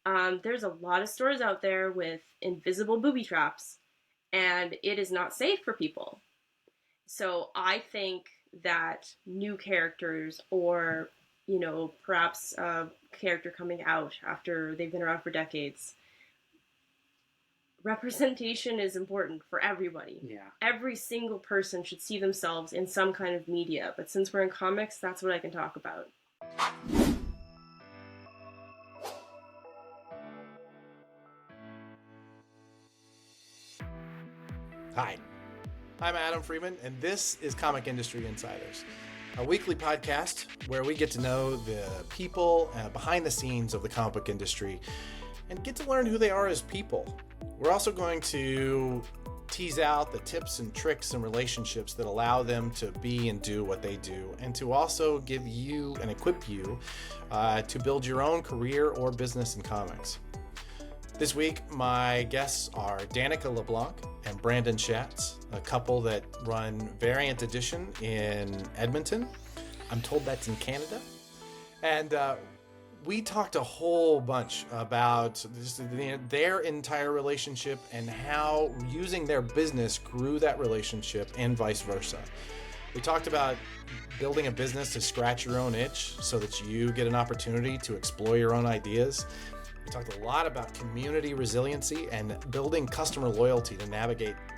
There's a lot of stores out there with invisible booby traps, and it is not safe for people. So I think that new characters, or perhaps a character coming out after they've been around for decades, representation is important for everybody. Yeah. Every single person should see themselves in some kind of media. But since we're in comics, that's what I can talk about. Hi, I'm Adam Freeman, and this is Comic Industry Insiders, a weekly podcast where we get to know the people behind the scenes of the comic book industry and get to learn who they are as people. We're also going to tease out the tips and tricks and relationships that allow them to be and do what they do, and to also give you and equip you to build your own career or business in comics. This week, my guests are Danica LeBlanc and Brandon Schatz, a couple that run Variant Edition in Edmonton. I'm told that's in Canada. And we talked a whole bunch about their entire relationship and how using their business grew that relationship and vice versa. We talked about building a business to scratch your own itch so that you get an opportunity to explore your own ideas. We talked a lot about community resiliency and building customer loyalty to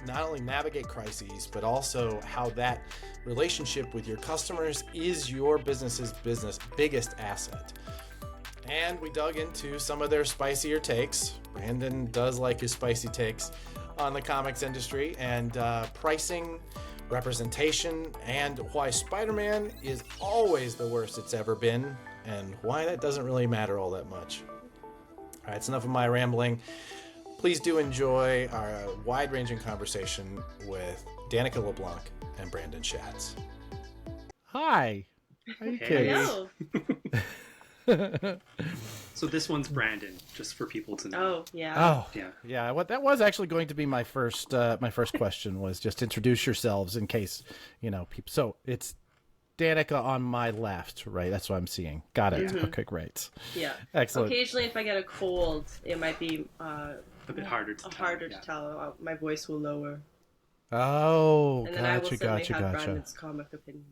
not only navigate crises, but also how that relationship with your customers is your business's biggest asset. And we dug into some of their spicier takes. Brandon does like his spicy takes on the comics industry and pricing, representation, and why Spider-Man is always the worst it's ever been, and why that doesn't really matter all that much. All right, it's enough of my rambling. Please do enjoy our wide-ranging conversation with Danica LeBlanc and Brandon Schatz. Hi. Hello. So this one's Brandon, just for people to know. Oh, yeah. Oh, yeah. What that was actually going to be my first question was just introduce yourselves in case, people. So it's Danica on my left, right? That's what I'm seeing. Got it. Mm-hmm. Okay, great. Yeah. Excellent. Occasionally, if I get a cold, it might be a bit harder to tell. My voice will lower. Oh, and then gotcha, I will suddenly have Brandon's comic opinions.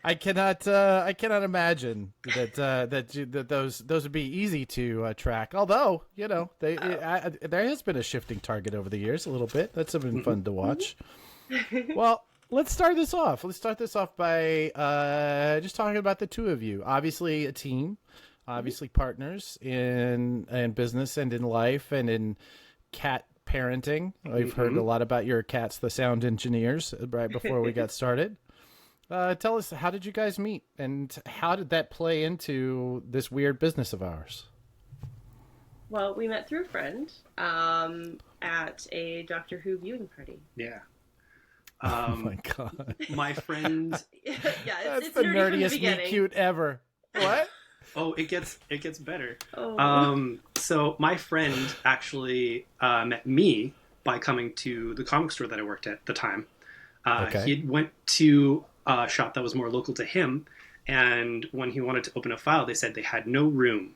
I cannot imagine that those would be easy to track. Although there has been a shifting target over the years a little bit. That's been fun to watch. Well, let's start this off. Let's start this off by just talking about the two of you. Obviously, a team. Obviously, partners in business and in life and in cat parenting. I've heard a lot about your cats, the sound engineers, right before we got started. Tell us, how did you guys meet, and how did that play into this weird business of ours? Well, we met through a friend at a Doctor Who viewing party. Yeah. Oh my god. My friend. That's the nerdiest meet cute ever. What? Oh, it gets better. Oh. So my friend actually met me by coming to the comic store that I worked at the time. Okay. He went to a shop that was more local to him, and when he wanted to open a file, they said they had no room.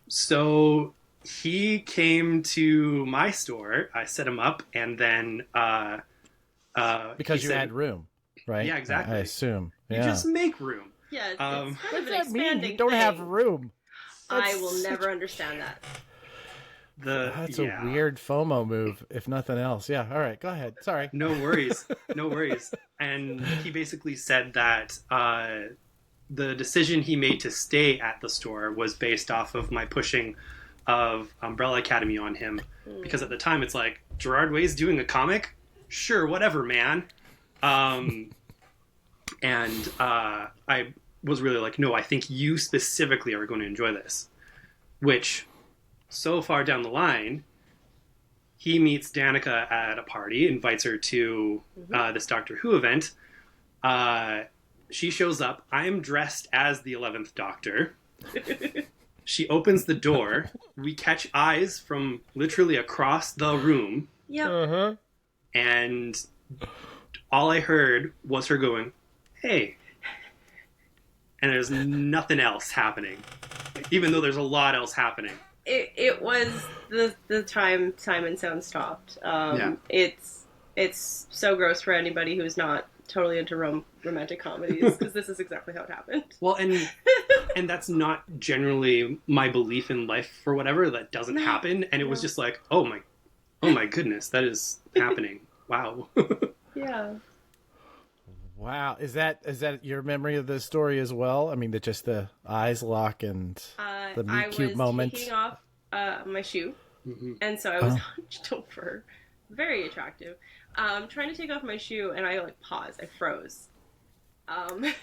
So he came to my store. I set him up, and then because you had room, right? Yeah, exactly. I assume. You Yeah. just make room. Yeah, it's What kind of does an that mean? expanding You don't thing. have room. I will never understand that. That's a weird FOMO move, if nothing else. Yeah, all right, go ahead. Sorry. No worries. No worries. And he basically said that the decision he made to stay at the store was based off of my pushing of Umbrella Academy on him. Because at the time, it's like, Gerard Way's doing a comic? Sure, whatever, man. And I was really like, no, I think you specifically are going to enjoy this. Which, so far down the line, he meets Danica at a party, invites her to this Doctor Who event. She shows up. I'm dressed as the 11th Doctor. She opens the door. We catch eyes from literally across the room. Yeah. And all I heard was her going, hey, and there's nothing else happening, even though there's a lot else happening. It was the time Simon Sound stopped. Yeah. It's so gross for anybody who's not totally into romantic comedies, because this is exactly how it happened. Well, and that's not generally my belief in life for whatever. That doesn't happen, and it was just like, oh my goodness, that is happening. Wow. Yeah. Wow, is that your memory of the story as well? I mean, just the eyes lock and the meet cute moment. I was taking off my shoe, and so I was hunched over, very attractive, trying to take off my shoe, and I paused, I froze, and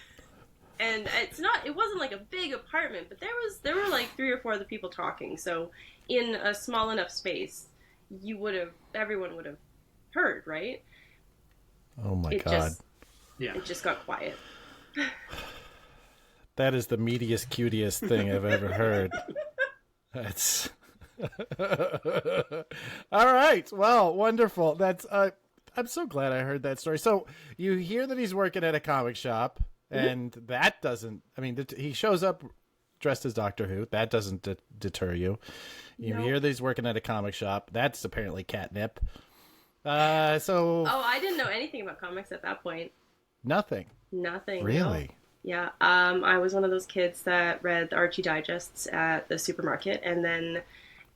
it wasn't like a big apartment, but there were like 3 or 4 other people talking, so in a small enough space, everyone would have heard, right? Oh my God. It just got quiet. That is the meatiest, cutiest thing I've ever heard. That's all right. Well, wonderful. That's I'm so glad I heard that story. So you hear that he's working at a comic shop, and that doesn't. I mean, he shows up dressed as Doctor Who. That doesn't deter you. You hear that he's working at a comic shop. That's apparently catnip. I didn't know anything about comics at that point. Nothing. No. Really? Yeah. I was one of those kids that read the Archie digests at the supermarket, and then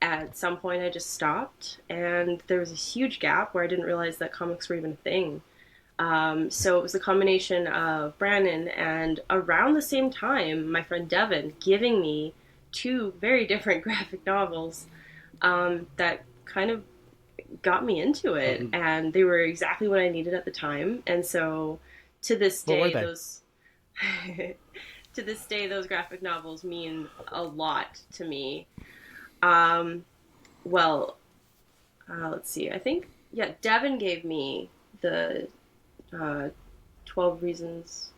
at some point I just stopped, and there was a huge gap where I didn't realize that comics were even a thing. So it was a combination of Brandon and around the same time my friend Devin giving me 2 very different graphic novels that kind of got me into it, and they were exactly what I needed at the time. And so to this day those graphic novels mean a lot to me. Let's see, I think Devin gave me the 12 Reasons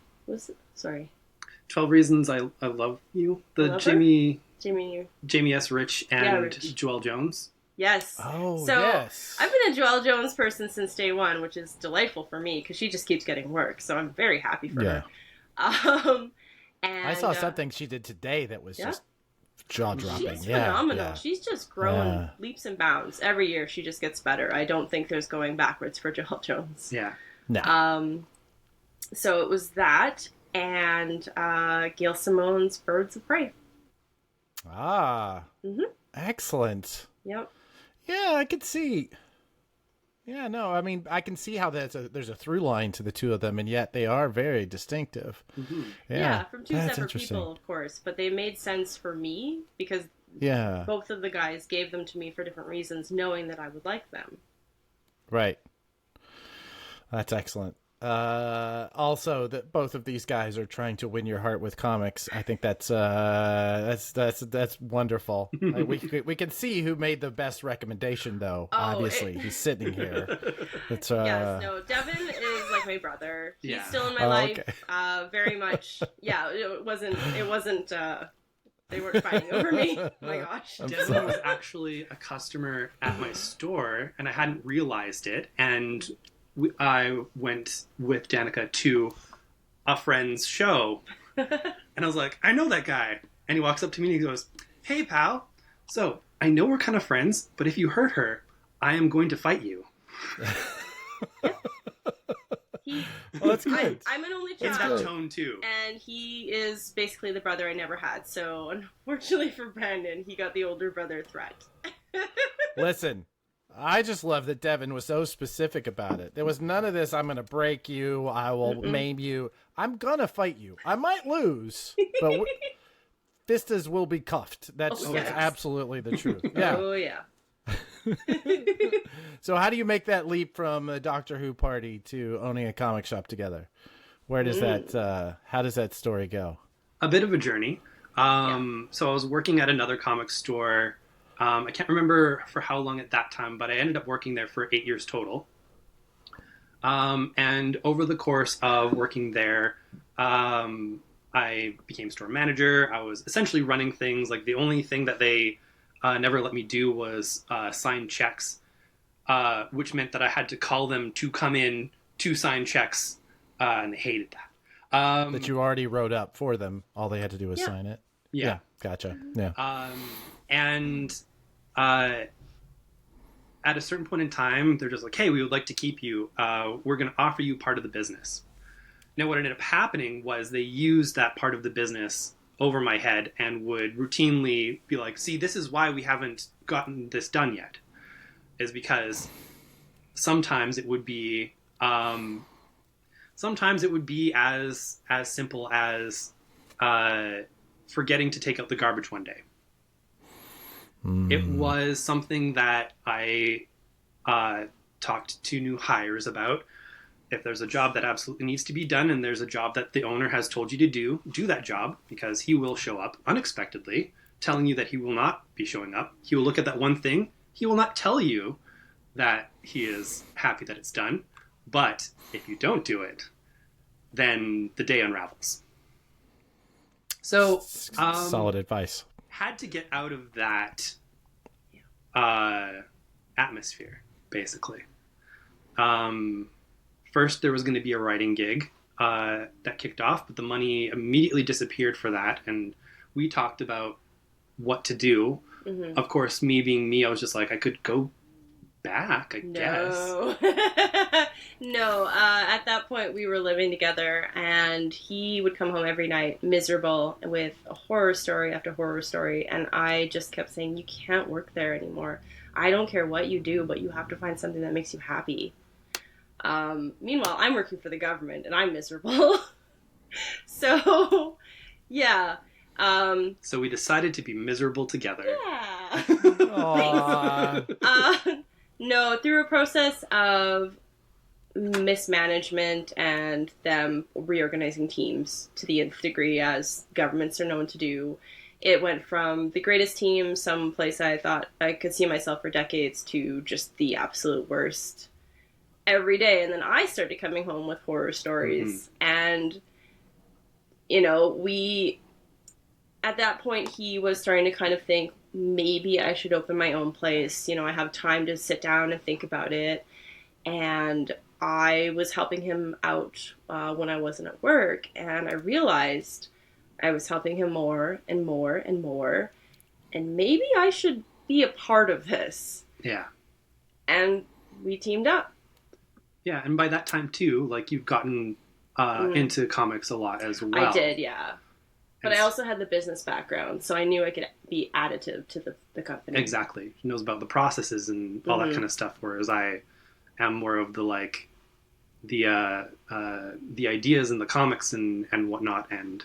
12 Reasons I Love You, the Jamie S. Rich and Rich. Joelle Jones. Yes. Oh, so yes. I've been a Joelle Jones person since day one, which is delightful for me because she just keeps getting work. So I'm very happy for her. And I saw something she did today that was just jaw-dropping. She's phenomenal. Yeah. She's just growing leaps and bounds. Every year she just gets better. I don't think there's going backwards for Joelle Jones. Yeah. No. So it was that and Gail Simone's Birds of Prey. Excellent. Yep. Yeah, I could see. Yeah, no, I mean, I can see how there's a through line to the 2 of them, and yet they are very distinctive. Yeah, from 2 separate people, of course, but they made sense for me because both of the guys gave them to me for different reasons, knowing that I would like them. Right. That's excellent. Also, that both of these guys are trying to win your heart with comics. I think that's wonderful. We can see who made the best recommendation, though. Obviously, he's sitting here. It's Yes, no, Devin is like my brother. He's still in my life, very much. Yeah, it wasn't. They weren't fighting over me. Oh my gosh. Devin was actually a customer at my store, and I hadn't realized it, and I went with Danica to a friend's show, and I was like, I know that guy. And he walks up to me and he goes, hey, pal. So, I know we're kind of friends, but if you hurt her, I am going to fight you. Well, that's good. I'm an only It's child. that tone, too. And he is basically the brother I never had. So, unfortunately for Brandon, he got the older brother threat. Listen. I just love that Devin was so specific about it. There was none of this, I'm going to break you, I will maim you. I'm going to fight you. I might lose, but fistas will be cuffed. That's absolutely the truth. Yeah. Oh, yeah. So how do you make that leap from a Doctor Who party to owning a comic shop together? Where does how does that story go? A bit of a journey. So I was working at another comic store. I can't remember for how long at that time, but I ended up working there for 8 years total. And over the course of working there, I became store manager. I was essentially running things. Like the only thing that they never let me do was sign checks, which meant that I had to call them to come in to sign checks, and they hated that. that you already wrote up for them. All they had to do was sign it. Yeah. Gotcha. Yeah. And at a certain point in time, they're just like, hey, we would like to keep you. We're going to offer you part of the business. Now, what ended up happening was they used that part of the business over my head and would routinely be like, see, this is why we haven't gotten this done yet. Is because sometimes it would be as simple as forgetting to take out the garbage one day. It was something that I talked to new hires about. If there's a job that absolutely needs to be done and there's a job that the owner has told you to do that job, because he will show up unexpectedly, telling you that he will not be showing up. He will look at that one thing. He will not tell you that he is happy that it's done. But if you don't do it, then the day unravels. So, solid advice. Had to get out of that atmosphere, basically. First, there was going to be a writing gig that kicked off, but the money immediately disappeared for that, and we talked about what to do. Mm-hmm. Of course, me being me, I was just like, I could go back, I guess. No, at that point, we were living together, and he would come home every night miserable with a horror story after horror story, and I just kept saying, you can't work there anymore. I don't care what you do, but you have to find something that makes you happy. Meanwhile, I'm working for the government and I'm miserable. So, yeah. So we decided to be miserable together. Yeah. No, through a process of mismanagement and them reorganizing teams to the nth degree, as governments are known to do, it went from the greatest team, someplace I thought I could see myself for decades, to just the absolute worst every day. And then I started coming home with horror stories. Mm-hmm. And, at that point, he was starting to kind of think, maybe I should open my own place. I have time to sit down and think about it. And I was helping him out when I wasn't at work. And I realized I was helping him more and more and more. And maybe I should be a part of this. Yeah. And we teamed up. Yeah, and by that time, too, you've gotten into comics a lot as well. I did, yeah. But I also had the business background, so I knew I could be additive to the company. Exactly. He knows about the processes and all that kind of stuff, whereas I am more of the ideas and the comics and whatnot, and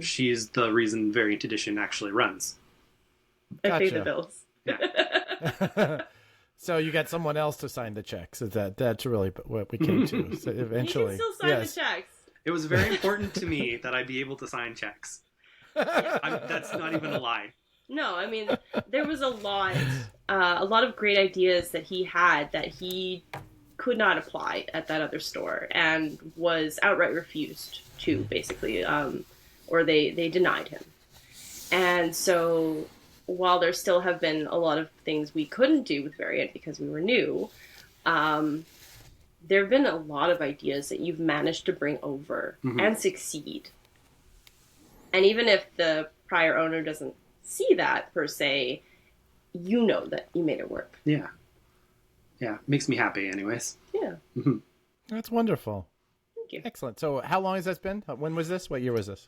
she's the reason Variant Edition actually runs. Gotcha. I pay the bills. Yeah. So you got someone else to sign the checks. That's really what we came to. So eventually, you can still sign the checks. It was very important to me that I be able to sign checks. That's not even a lie. No, I mean, there was a lot of great ideas that he had that he could not apply at that other store and was outright refused to, basically, or they denied him. And so, while there still have been a lot of things we couldn't do with Variant because we were new, there have been a lot of ideas that you've managed to bring over and succeed. And even if the prior owner doesn't see that, per se, you know that you made it work. Yeah. Yeah, makes me happy anyways. Yeah. Mm-hmm. That's wonderful. Thank you. Excellent. So how long has this been? When was this? What year was this?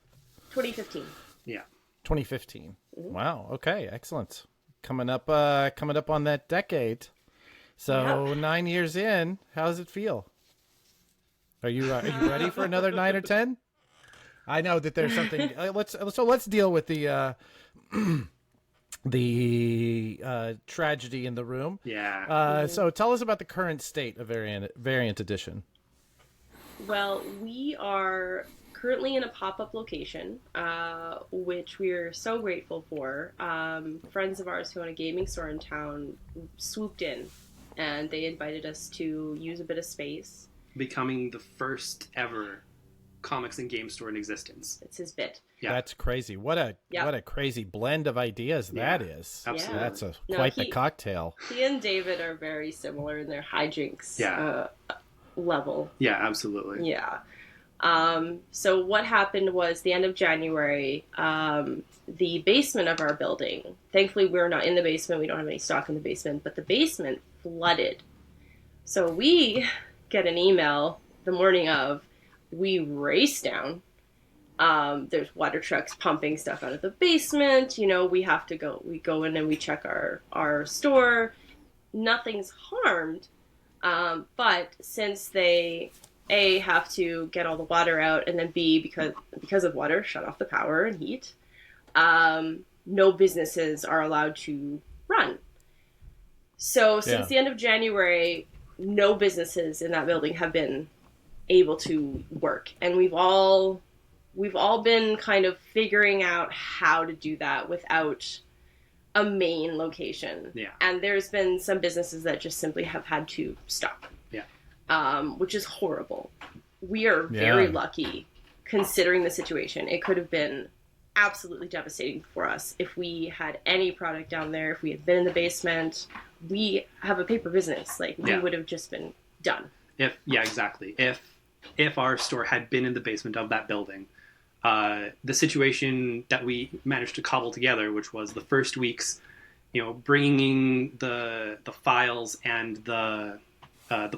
2015. Yeah. 2015. Mm-hmm. Wow. Okay. Excellent. Coming up on that decade. So 9 years in, how does it feel? Are you ready for another 9 or 10? I know that there's something. Let's deal with the tragedy in the room. Yeah. So tell us about the current state of Variant Edition. Well, we are currently in a pop-up location, which we're so grateful for. Friends of ours who own a gaming store in town swooped in, and they invited us to use a bit of space. Becoming the first ever comics and game store in existence. It's his bit. Yeah. That's crazy. What a crazy blend of ideas that is. Absolutely. That's quite the cocktail. He and David are very similar in their hijinks level. Yeah, absolutely. Yeah. So what happened was the end of January, the basement of our building, thankfully we're not in the basement, we don't have any stock in the basement, but the basement flooded. So we get an email the morning of, we race down. There's water trucks pumping stuff out of the basement. We have to go. We go in and we check our store. Nothing's harmed. But since they have to get all the water out, and then B, because of water, shut off the power and heat, no businesses are allowed to run. So since the end of January, no businesses in that building have been able to work, and we've all been kind of figuring out how to do that without a main location. Yeah. And there's been some businesses that just simply have had to stop. Yeah. Which is horrible. We are very lucky considering the situation. It could have been absolutely devastating for us if we had any product down there, if we had been in the basement. We have a paper business. We would have just been done. Exactly. If our store had been in the basement of that building, the situation that we managed to cobble together, which was the first weeks, bringing the files and the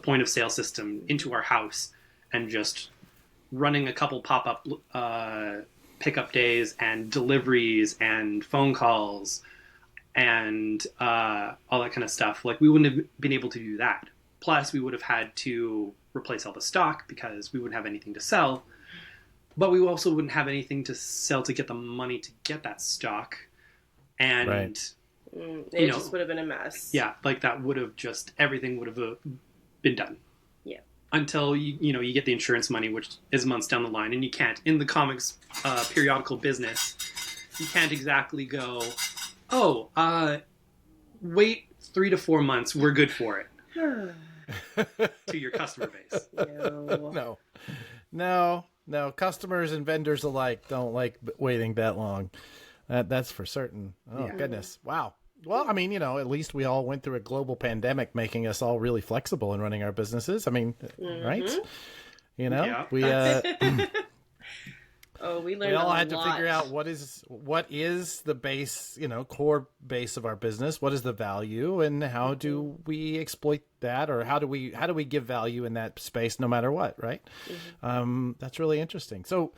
point of sale system into our house and just running a couple pop-up pickup days and deliveries and phone calls and all that kind of stuff. We wouldn't have been able to do that. Plus, we would have had to replace all the stock because we wouldn't have anything to sell. But we also wouldn't have anything to sell to get the money to get that stock. And, it just would have been a mess. Yeah, that would have everything would have been done. Yeah. Until, you get the insurance money, which is months down the line. And you can't, in the comics periodical business, you can't exactly go, wait 3 to 4 months, we're good for it. To your customer base. No, customers and vendors alike don't like waiting that long. That's for certain. Oh, goodness. Wow. Well, at least we all went through a global pandemic, making us all really flexible in running our businesses. Right? We learned we all a had lot. to figure out what is the base, core base of our business. What is the value, and how do we exploit that, or how do we give value in that space, no matter what, right? That's really interesting. So,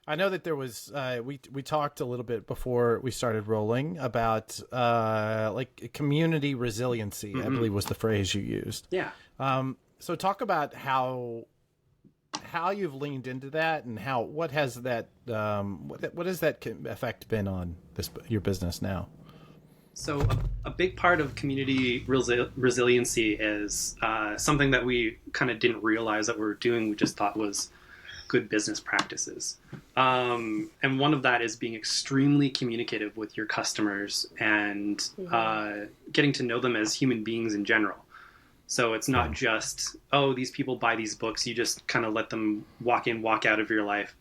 I know that there was we talked a little bit before we started rolling about community resiliency. I believe was the phrase you used. Yeah. So talk about how you've leaned into that, and what has that effect been on your business now? So a big part of community resiliency is something that we kind of didn't realize that we were doing. We just thought was good business practices. And one of that is being extremely communicative with your customers and getting to know them as human beings in general. So it's not just, these people buy these books, you just kind of let them walk in, walk out of your life.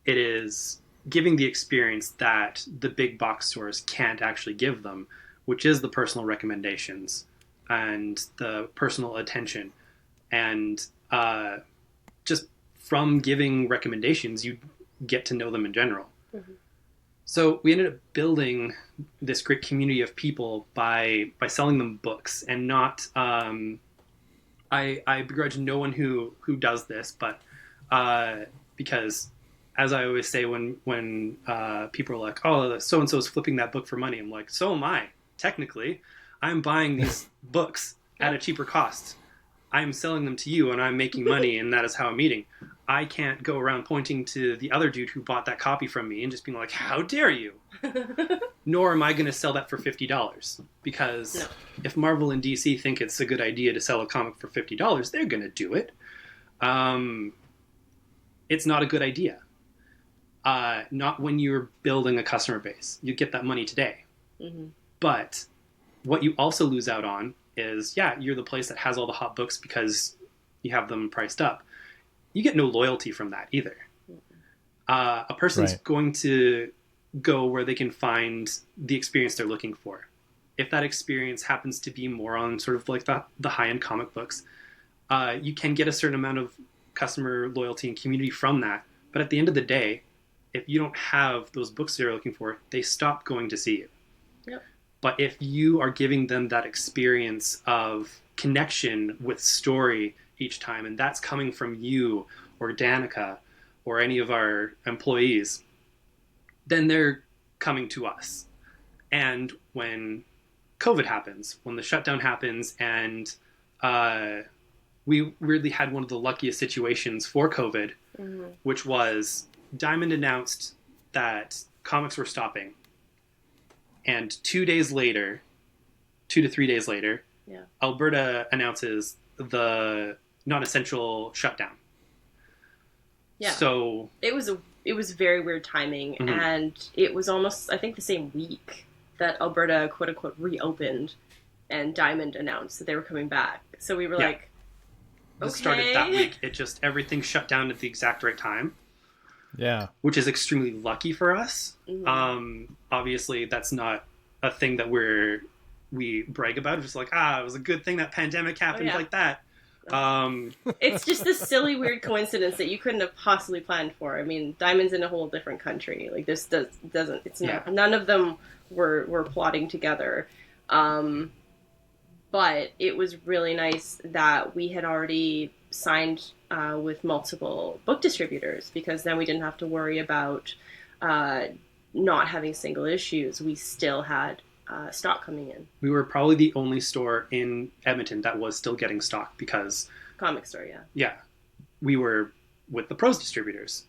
It is giving the experience that the big box stores can't actually give them, which is the personal recommendations and the personal attention. And just from giving recommendations, you get to know them in general. So we ended up building this great community of people by selling them books, and not. I begrudge no one who does this, but because, as I always say, when people are like, "Oh, so and so is flipping that book for money," I'm like, "So am I. Technically, I'm buying these books at a cheaper cost. I'm selling them to you, and I'm making money, and that is how I'm eating. I can't go around pointing to the other dude who bought that copy from me and just being like, how dare you? Nor am I going to sell that for $50. Because if Marvel and DC think it's a good idea to sell a comic for $50, they're going to do it. It's not a good idea. Not when you're building a customer base. You get that money today. But what you also lose out on is, you're the place that has all the hot books because you have them priced up. You get no loyalty from that either. A person's going to go where they can find the experience they're looking for. If that experience happens to be more on sort of like the high-end comic books, you can get a certain amount of customer loyalty and community from that. But at the end of the day, if you don't have those books they're looking for, they stop going to see you. Yep. But if you are giving them that experience of connection with story each time, and that's coming from you or Danica or any of our employees, then they're coming to us. And when COVID happens, when the shutdown happens, and we really had one of the luckiest situations for COVID, which was Diamond announced that comics were stopping. And 2 to 3 days later, Alberta announces the non-essential shutdown. Yeah. So it was very weird timing, and it was almost, I think, the same week that Alberta quote unquote reopened, and Diamond announced that they were coming back. So we were like, okay. It started that week. It just, everything shut down at the exact right time. Yeah. Which is extremely lucky for us. Obviously, that's not a thing that we brag about. It's just like, it was a good thing that pandemic happened like that. It's just this silly, weird coincidence that you couldn't have possibly planned for. I mean, Diamond's in a whole different country. Like, this doesn't. It's not. None of them were plotting together. But it was really nice that we had already signed with multiple book distributors, because then we didn't have to worry about not having single issues. We still had stock coming in. We were probably the only store in Edmonton that was still getting stock, because comic store, we were with the pros distributors,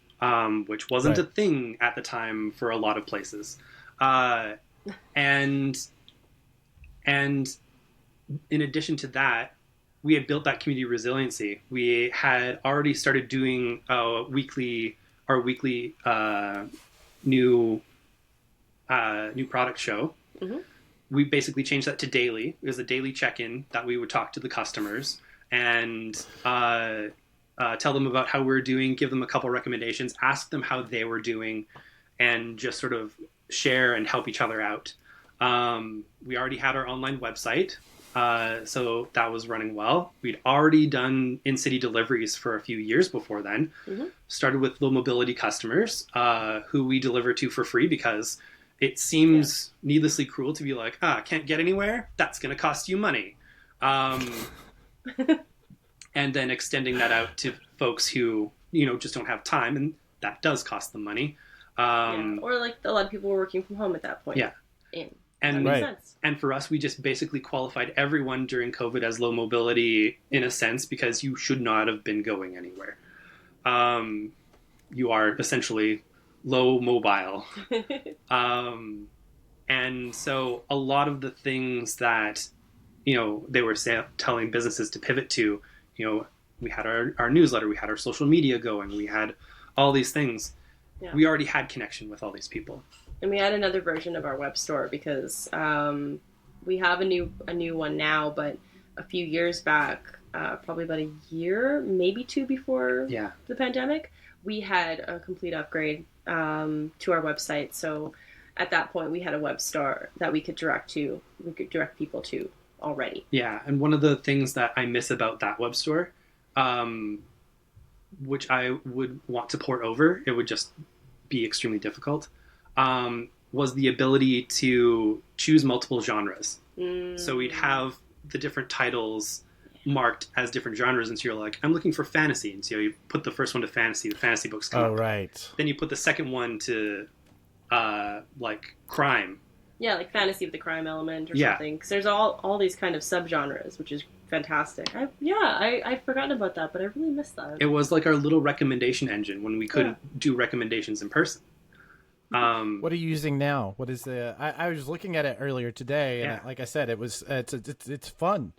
which wasn't a thing at the time for a lot of places, and in addition to that, we had built that community resiliency. We had already started doing our weekly new product show. We basically changed that to daily. It was a daily check-in that we would talk to the customers and tell them about how we're doing, give them a couple recommendations, ask them how they were doing, and just sort of share and help each other out. We already had our online website, so that was running well. We'd already done in-city deliveries for a few years before then. Started with low mobility customers who we deliver to for free, because it seems needlessly cruel to be like, can't get anywhere? That's going to cost you money. And then extending that out to folks who, just don't have time, and that does cost them money. Or like a lot of people were working from home at that point. And that makes sense. And for us, we just basically qualified everyone during COVID as low mobility in a sense, because you should not have been going anywhere. You are essentially low mobile. And so a lot of the things that, they were telling businesses to pivot to, we had our newsletter, we had our social media going, we had all these things. We already had connection with all these people. And we had another version of our web store, because we have a new one now, but a few years back, probably about a year, maybe two before the pandemic, we had a complete upgrade to our website. So at that point, we had a web store that we could direct people to already. Yeah, and one of the things that I miss about that web store, which I would want to port over, it would just be extremely difficult, was the ability to choose multiple genres. So we'd have the different titles marked as different genres, and so you're like, I'm looking for fantasy, and so you put the first one to fantasy, the fantasy books come up. Right. Then you put the second one to like crime. Yeah, like fantasy with the crime element or something. Because there's all these kind of subgenres, which is fantastic. I've forgotten about that, but I really missed that. It was like our little recommendation engine when we couldn't do recommendations in person. What are you using now? What is the? I was looking at it earlier today, and like I said, it's fun.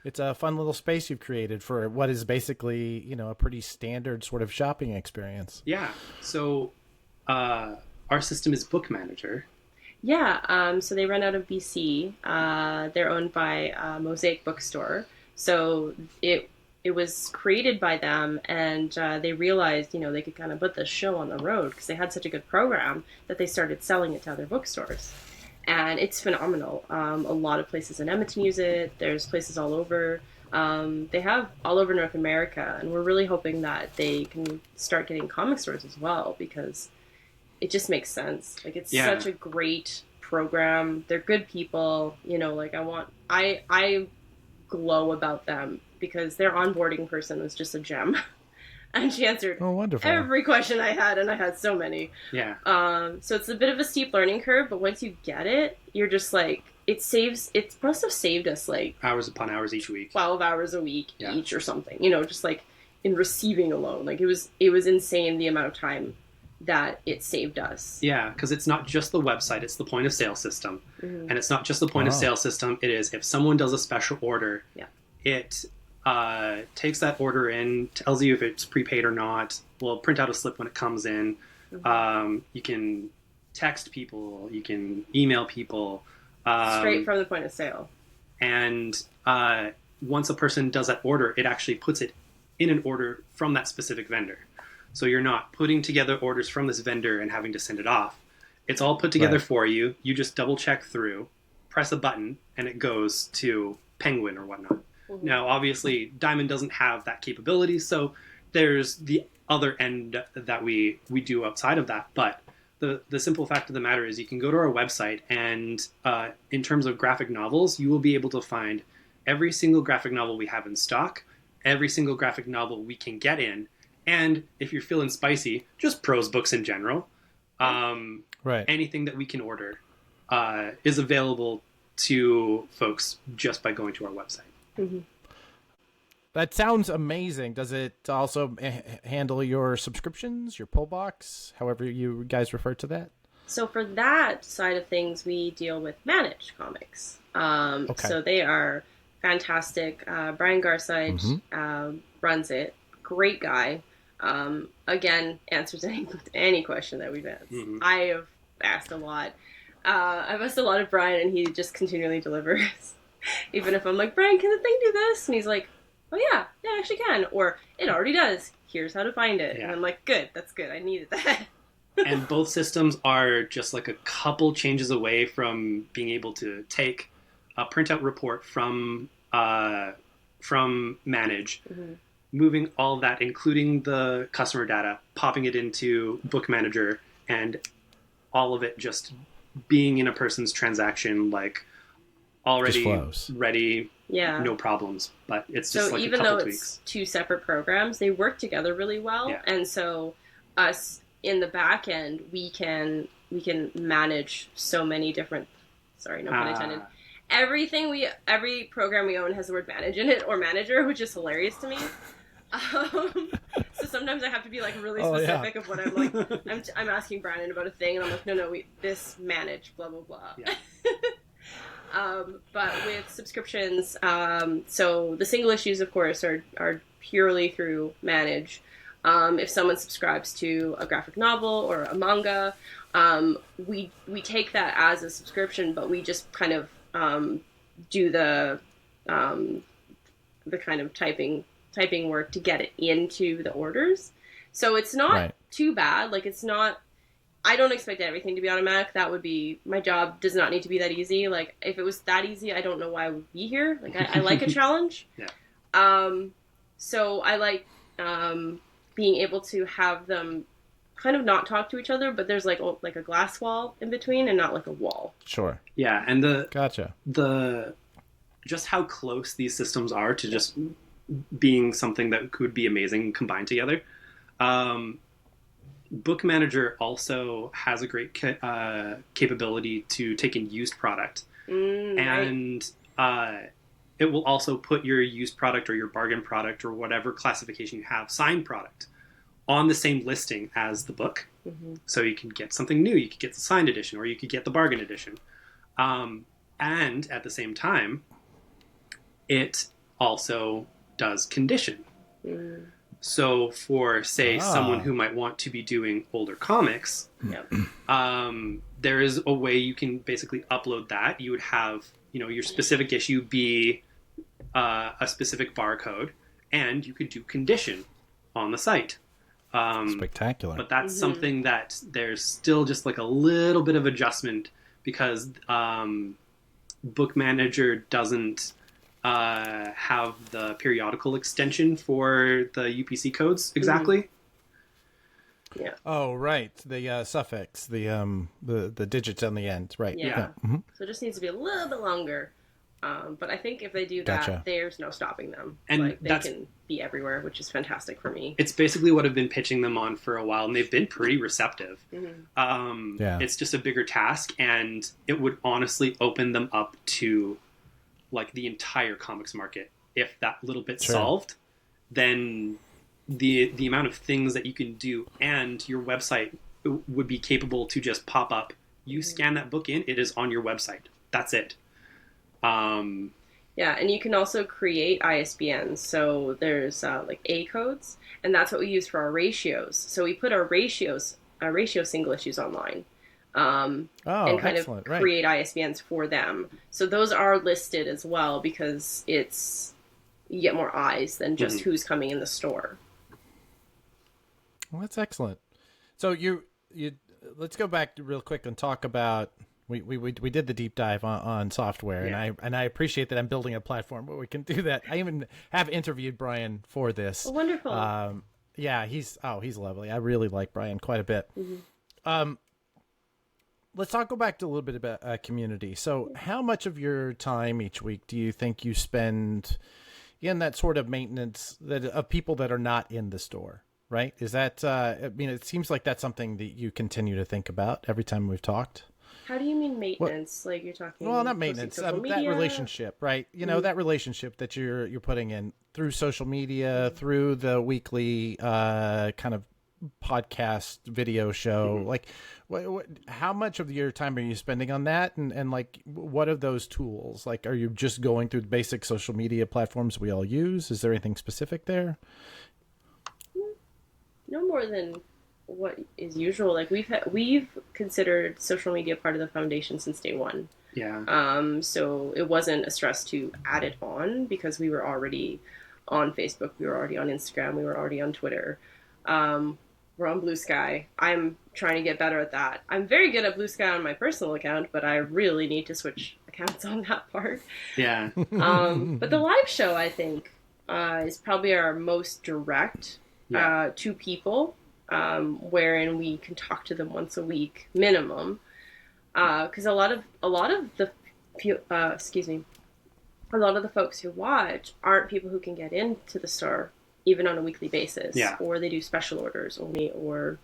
It's a fun little space you've created for what is basically, a pretty standard sort of shopping experience. Yeah. So our system is Book Manager. Yeah. So they run out of BC. They're owned by Mosaic Bookstore. So it was created by them, and they realized, they could kind of put the show on the road because they had such a good program that they started selling it to other bookstores. And it's phenomenal. A lot of places in Edmonton use it. There's places all over. They have all over North America, and we're really hoping that they can start getting comic stores as well, because it just makes sense. Like, it's such a great program. They're good people. You know, like, I glow about them because their onboarding person was just a gem. And she answered every question I had, and I had so many. Yeah. So it's a bit of a steep learning curve, but once you get it, you're just like, it must have saved us like hours upon hours each week. 12 hours a week each or something. You know, just like in receiving alone. Like, it was insane the amount of time that it saved us. Yeah, because it's not just the website, it's the point of sale system. And it's not just the point of sale system, it is if someone does a special order, it takes that order in, tells you if it's prepaid or not, will print out a slip when it comes in. You can text people, you can email people. Straight from the point of sale. And once a person does that order, it actually puts it in an order from that specific vendor. So you're not putting together orders from this vendor and having to send it off. It's all put together for you. You just double check through, press a button, and it goes to Penguin or whatnot. Now, obviously, Diamond doesn't have that capability, so there's the other end that we do outside of that. But the simple fact of the matter is you can go to our website, and in terms of graphic novels, you will be able to find every single graphic novel we have in stock, every single graphic novel we can get in, and if you're feeling spicy, just prose books in general. Anything that we can order is available to folks just by going to our website. That sounds amazing. Does it also handle your subscriptions, your pull box, however you guys refer to that? So for that side of things, we deal with managed comics. So they are fantastic. Brian Garside runs it. Great guy. Again, answers any question that we've asked. I have asked a lot. I've asked a lot of Brian, and he just continually delivers. Even if I'm like, Brian, can the thing do this? And he's like, oh yeah, it actually can. Or, it already does. Here's how to find it. And I'm like, good, that's good. I needed that. And both systems are just like a couple changes away from being able to take a printout report from Manage, moving all of that, including the customer data, popping it into Book Manager, and all of it just being in a person's transaction, like already ready, no problems. But it's just like even a couple though tweaks. It's two separate programs, they work together really well. And so us in the back end, we can manage so many different, sorry, no pun intended. Every program we own has the word manage in it, or manager, which is hilarious to me. So sometimes I have to be like really specific of what I'm like. I'm asking Brandon about a thing, and I'm like, no, this manage, blah blah blah. But with subscriptions, so the single issues, of course, are purely through Manage. If someone subscribes to a graphic novel or a manga, we take that as a subscription, but we just kind of do the kind of typing work to get it into the orders. So it's not too bad. Like, it's not, I don't expect everything to be automatic. That would be, my job does not need to be that easy. Like, if it was that easy, I don't know why I would be here. Like, I like a challenge. So I like being able to have them kind of not talk to each other, but there's like a glass wall in between and not like a wall. Sure. Yeah, and the just how close these systems are to just being something that could be amazing combined together. Book Manager also has a great capability to take in used product, and it will also put your used product or your bargain product or whatever classification you have, signed product, on the same listing as the book. So you can get something new. You could get the signed edition, or you could get the bargain edition. And at the same time, it also does condition. So for, say, someone who might want to be doing older comics, there is a way you can basically upload that. You would have, your specific issue be a specific barcode, and you could do condition on the site. Spectacular. But that's something that there's still just like a little bit of adjustment, because Book Manager doesn't have the periodical extension for the UPC codes exactly. Yeah. Oh, right. The suffix, the digits on the end, right? Yeah. Mm-hmm. So it just needs to be a little bit longer. But I think if they do that, Gotcha. there's no stopping them. And like, they can be everywhere, which is fantastic for me. It's basically what I've been pitching them on for a while, and they've been pretty receptive. It's just a bigger task, and it would honestly open them up to like the entire comics market. If that little bit solved, then the amount of things that you can do, and your website would be capable to just pop up. You scan that book in, it is on your website. That's it. Yeah, and you can also create ISBNs. So there's like A codes, and that's what we use for our ratios. So we put our ratio single issues online, and kind of create ISBNs for them. So those are listed as well because you get more eyes than just who's coming in the store. Well, that's excellent. So you let's go back real quick and talk about. We did the deep dive on software, and I appreciate that I'm building a platform where we can do that. I even have interviewed Brian for this. Oh, wonderful. Yeah, he's lovely. I really like Brian quite a bit. Let's go back to a little bit about community. So how much of your time each week do you think you spend in that sort of maintenance of people that are not in the store? Right? Is that, I mean, it seems like that's something that you continue to think about every time we've talked. How do you mean maintenance? Like you're talking? Well, not maintenance. That relationship, right? You know, that relationship that you're putting in through social media, through the weekly kind of podcast video show. Like, how much of your time are you spending on that? And like, what are those tools? Like, are you just going through the basic social media platforms we all use? Is there anything specific there? No more than what is usual. Like we've considered social media part of the foundation since day one. Yeah. So it wasn't a stress to add it on because we were already on Facebook, we were already on Instagram, we were already on Twitter. We're on Blue Sky. I'm trying to get better at that. I'm very good at Blue Sky on my personal account, but I really need to switch accounts on that part. Yeah. But the live show, I think, is probably our most direct to people. Wherein we can talk to them once a week minimum, because a lot of the folks who watch aren't people who can get into the store even on a weekly basis, or they do special orders only, or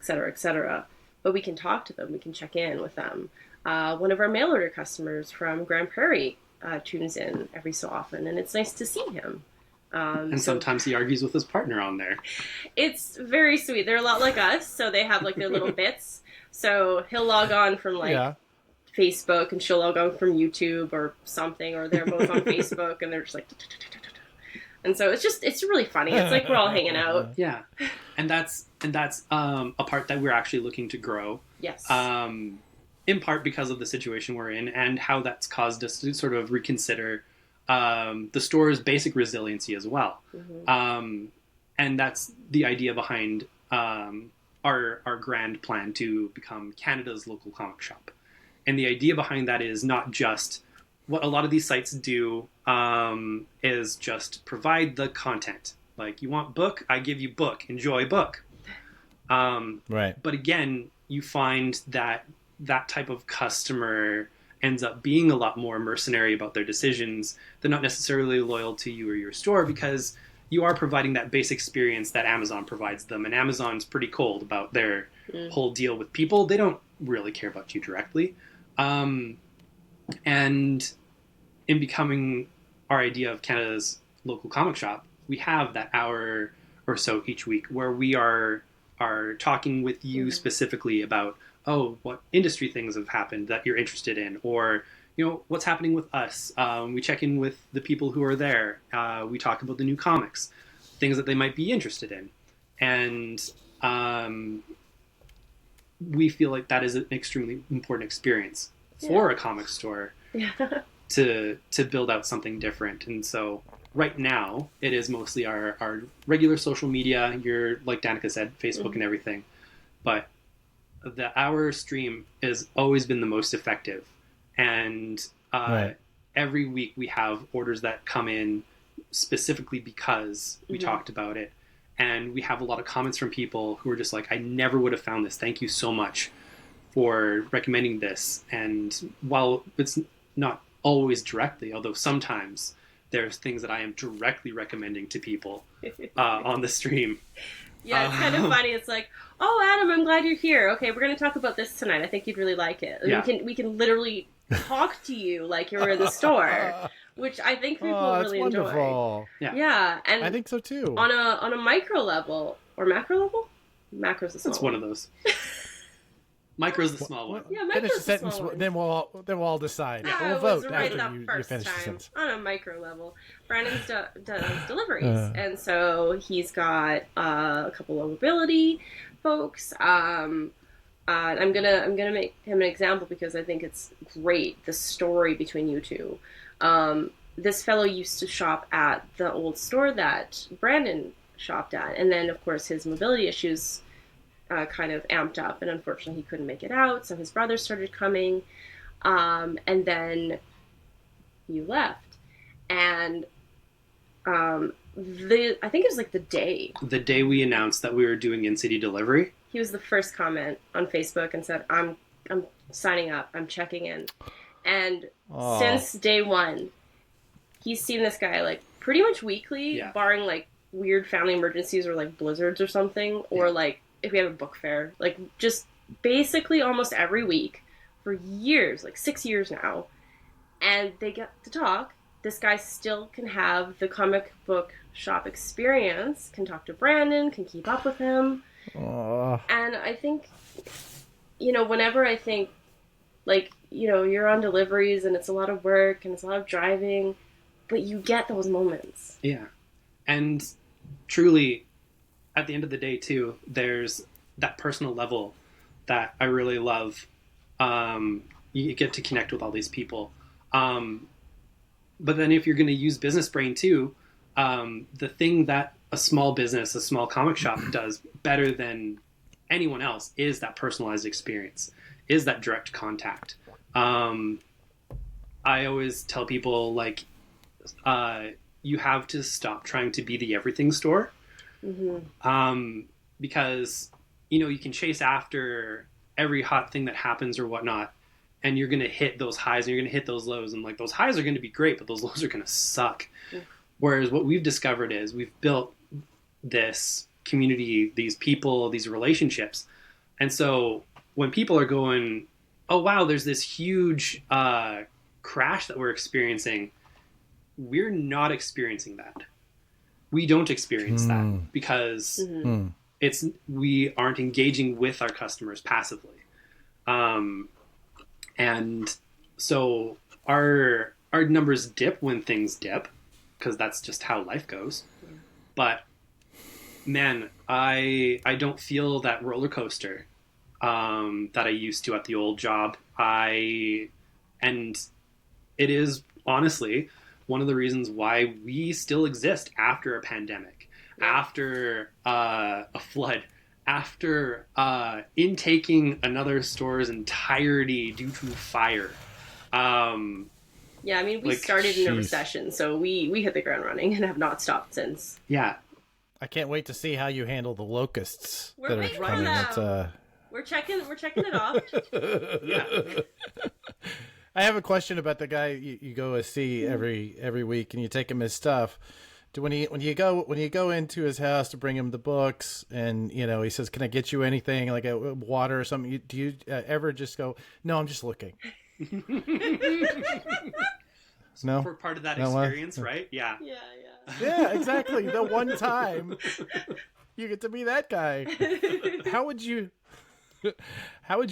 et cetera, but we can talk to them, we can check in with them. One of our mail order customers from Grand Prairie tunes in every so often, and it's nice to see him. And sometimes he argues with his partner on there. It's very sweet. They're a lot like us, so they have like their little bits. So he'll log on from Facebook, and she'll log on from YouTube or something, or they're both on Facebook, and they're just like, and so it's really funny. It's like we're all hanging out. Yeah, and that's a part that we're actually looking to grow. Yes. In part because of the situation we're in, and how that's caused us to sort of reconsider the store's basic resiliency as well. And that's the idea behind our grand plan to become Canada's local comic shop. And the idea behind that is not just what a lot of these sites do, is just provide the content. Like, you want book, I give you book, enjoy book. Right. But again, you find that type of customer ends up being a lot more mercenary about their decisions. They're not necessarily loyal to you or your store because you are providing that base experience that Amazon provides them. And Amazon's pretty cold about their whole deal with people. They don't really care about you directly. And in becoming our idea of Canada's local comic shop, we have that hour or so each week where we are talking with you specifically about, what industry things have happened that you're interested in, or, what's happening with us. We check in with the people who are there. We talk about the new comics, things that they might be interested in. And we feel like that is an extremely important experience for a comic store to build out something different. And so right now it is mostly our regular social media, like Danica said, Facebook and everything. But the hour stream has always been the most effective. And every week we have orders that come in specifically because we talked about it. And we have a lot of comments from people who are just like, I never would have found this. Thank you so much for recommending this. And while it's not always directly, although sometimes there's things that I am directly recommending to people on the stream. Yeah, it's kind of funny. It's like, oh, Adam, I'm glad you're here. Okay, we're going to talk about this tonight. I think you'd really like it. Yeah. We can literally talk to you like you're in the store, which I think people really wonderful. enjoy. Yeah, and I think so too. On a micro level or macro level, macro's the small It's one of those. Micro's the small one. Yeah, finish micro's the sentence, small one. then we'll all decide. I We'll was vote right after that you first finish the time. sentence. On a micro level, Brandon does deliveries, and so he's got a couple of mobility folks. I'm gonna make him an example because I think it's great, the story between you two. This fellow used to shop at the old store that Brandon shopped at, and then of course his mobility issues kind of amped up, and unfortunately he couldn't make it out, so his brother started coming, and then you left. And I think it was like the day we announced that we were doing in-city delivery, he was the first comment on Facebook and said, I'm signing up, I'm checking in. And since day one, he's seen this guy like pretty much weekly, barring like weird family emergencies or like blizzards or something, or like if we have a book fair, like just basically almost every week for years, like 6 years now. And they get to talk. This guy still can have the comic book shop experience, can talk to Brandon, can keep up with him. And I think, whenever I think, like, you're on deliveries and it's a lot of work and it's a lot of driving, but you get those moments. Yeah. And truly, at the end of the day, too, there's that personal level that I really love. You get to connect with all these people. But then if you're going to use business brain, too, the thing that a small business, a small comic shop does better than anyone else is that personalized experience, is that direct contact. I always tell people, like, you have to stop trying to be the everything store. Because, you can chase after every hot thing that happens or whatnot, and you're going to hit those highs and you're going to hit those lows. And like, those highs are going to be great, but those lows are going to suck. Whereas what we've discovered is we've built this community, these people, these relationships. And so when people are going, oh, wow, there's this huge crash that we're experiencing, we're not experiencing that. We don't experience that because we aren't engaging with our customers passively. And so our numbers dip when things dip, because that's just how life goes. But man, I don't feel that roller coaster that I used to at the old job. And it is honestly one of the reasons why we still exist after a pandemic, after a flood, after intaking another store's entirety due to fire. Yeah, I mean, we started in a recession, so we hit the ground running and have not stopped since. Yeah. I can't wait to see how you handle the locusts that are coming. We're checking it off. Yeah. I have a question about the guy you go see every week, and you take him his stuff. When you go into his house to bring him the books, and he says, "Can I get you anything like a water or something?" Do you ever just go, "No, I'm just looking"? No, for part of that experience, right? Yeah. Yeah, exactly. The one time you get to be that guy. How would you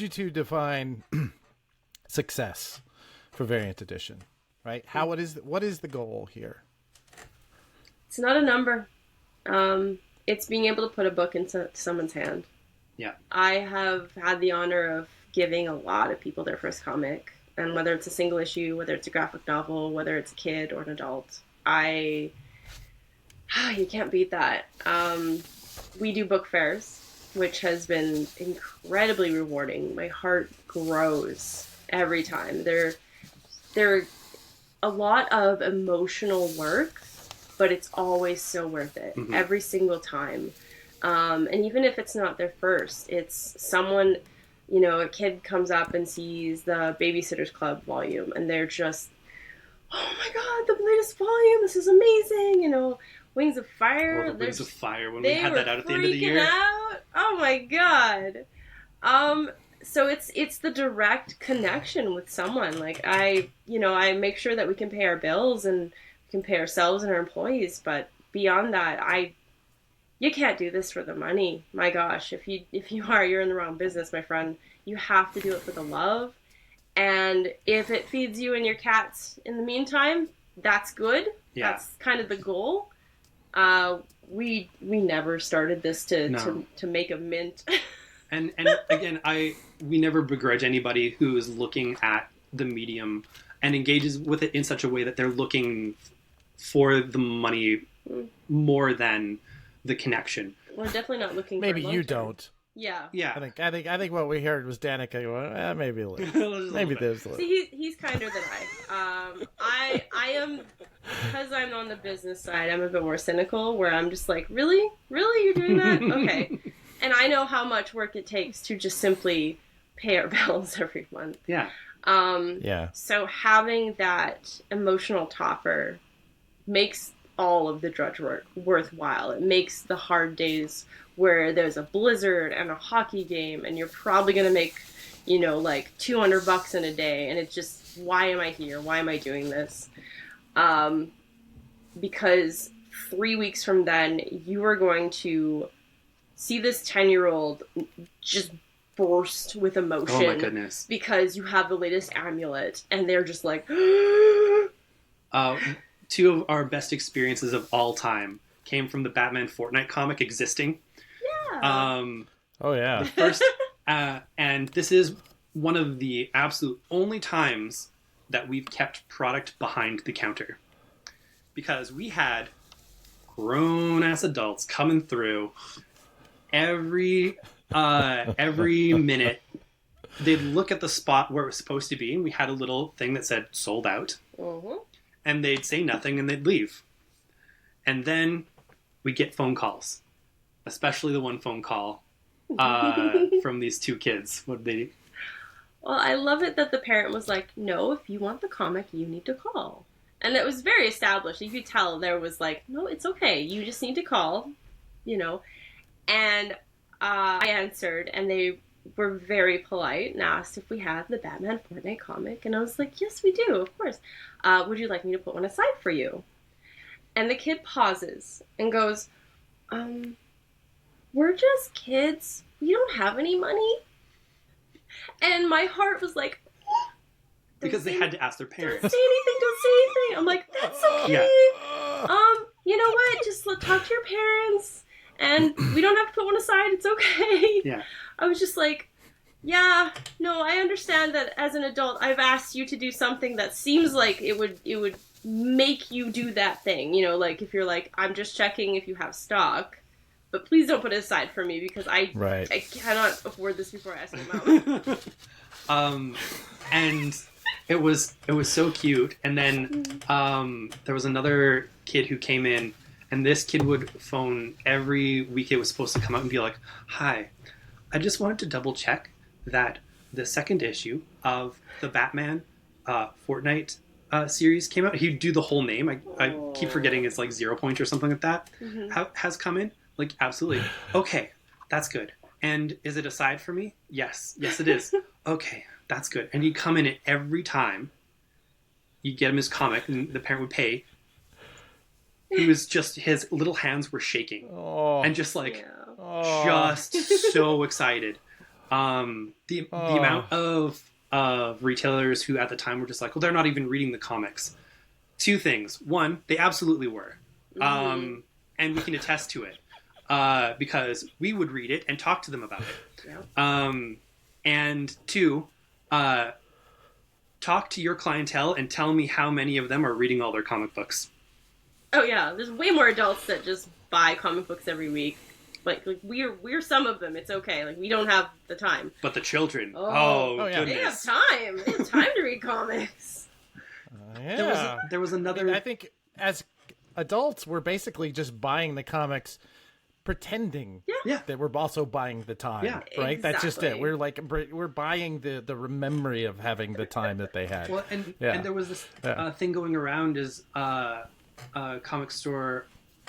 two define success for Variant Edition? Right? What is the goal here? It's not a number. It's being able to put a book into someone's hand. Yeah. I have had the honor of giving a lot of people their first comic, and whether it's a single issue, whether it's a graphic novel, whether it's a kid or an adult, you can't beat that. We do book fairs, which has been incredibly rewarding. My heart grows every time. They're a lot of emotional work, but it's always so worth it every single time. And even if it's not their first, it's someone, you know, a kid comes up and sees the Babysitter's Club volume and they're just, oh my god, the latest volume, this is amazing, you know, Wings of Fire. Or Wings of Fire, when we had that out at the end of the year. Out. Oh my god. So it's the direct connection with someone. Like, I make sure that we can pay our bills and we can pay ourselves and our employees, but beyond that, you can't do this for the money. My gosh, if you're in the wrong business, my friend. You have to do it for the love. And if it feeds you and your cats in the meantime, that's good. Yeah. That's kind of the goal. We never started this to make a mint. and again, we never begrudge anybody who is looking at the medium and engages with it in such a way that they're looking for the money more than the connection. We're definitely not looking. Maybe for you don't. Yeah. I think what we heard was Danica going, maybe a little. Maybe there's a little. See, he's kinder than I. I am, because I'm on the business side, I'm a bit more cynical, where I'm just like, really, you're doing that? Okay. And I know how much work it takes to just simply pay our bills every month. Yeah. So having that emotional topper makes all of the drudge work worthwhile. It makes the hard days where there's a blizzard and a hockey game and you're probably going to make, like $200 in a day. And it's just, why am I here? Why am I doing this? Because 3 weeks from then, you are going to see this 10-year-old just burst with emotion. Oh my goodness. Because you have the latest amulet and they're just like... Two of our best experiences of all time came from the Batman Fortnite comic existing. Yeah. The first, and this is one of the absolute only times that we've kept product behind the counter. Because we had grown-ass adults coming through every minute. They'd look at the spot where it was supposed to be, and we had a little thing that said, sold out. Mm-hmm. And they'd say nothing and they'd leave. And then we get phone calls, especially the one phone call from these two kids. What did they do? Well, I love it that the parent was like, no, if you want the comic, you need to call. And it was very established. You could tell there was like, no, it's okay. You just need to call, And I answered, and they were very polite and asked if we have the Batman Fortnite comic. And I was like, yes, we do, of course. Would you like me to put one aside for you? And the kid pauses and goes, we're just kids. We don't have any money. And my heart was like... Because they had to ask their parents. Don't say anything. I'm like, that's okay. Yeah. You know what? Just talk to your parents. And we don't have to put one aside. It's okay. Yeah. I was just like, yeah, no, I understand that as an adult, I've asked you to do something that seems like it would make you do that thing. Like if you're like, I'm just checking if you have stock, but please don't put it aside for me because I cannot afford this before I ask my mom. And it was so cute. And then there was another kid who came in. And this kid would phone every week it was supposed to come out and be like, hi, I just wanted to double check that the second issue of the Batman Fortnite series came out. He'd do the whole name. I keep forgetting it's like 0 Point or something like that. Mm-hmm. Has come in. Like, absolutely. Okay, that's good. And is it aside for me? Yes, it is. Okay, that's good. And he'd come in at every time. You'd get him his comic and the parent would pay. He was just, his little hands were shaking. And just like, just so excited. The amount of retailers who at the time were just like, well, they're not even reading the comics. Two things. One, they absolutely were. Mm-hmm. And we can attest to it. Because we would read it and talk to them about it. Yeah. And two, talk to your clientele and tell me how many of them are reading all their comic books. Oh yeah, there's way more adults that just buy comic books every week. Like we're some of them. It's okay. Like we don't have the time. But the children. Oh yeah. Goodness. They have time. They have time to read comics. Yeah. There was another. I think as adults, we're basically just buying the comics, pretending that we're also buying the time. Yeah. Right. That's just it. Exactly. We're buying the memory of having the time that they had. Well, and there was this thing going around is comic store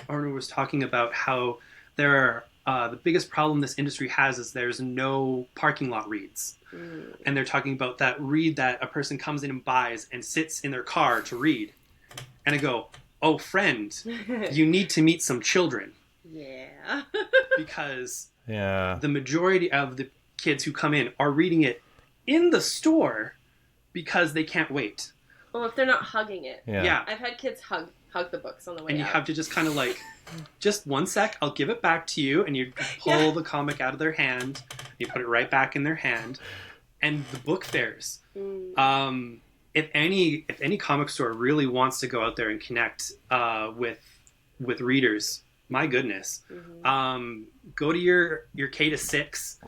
owner was talking about how there are the biggest problem this industry has is there's no parking lot reads. And they're talking about that read that a person comes in and buys and sits in their car to read. And I go, oh, friend, you need to meet some children. Yeah. Because the majority of the kids who come in are reading it in the store because they can't wait. Well, if they're not hugging it. Yeah. I've had kids hug the books on the way and you out. have to just kind of like, just one sec, I'll give it back to you. And you pull the comic out of their hand. You put it right back in their hand. And the book fairs. If any comic store really wants to go out there and connect with readers, my goodness, go to your K to 6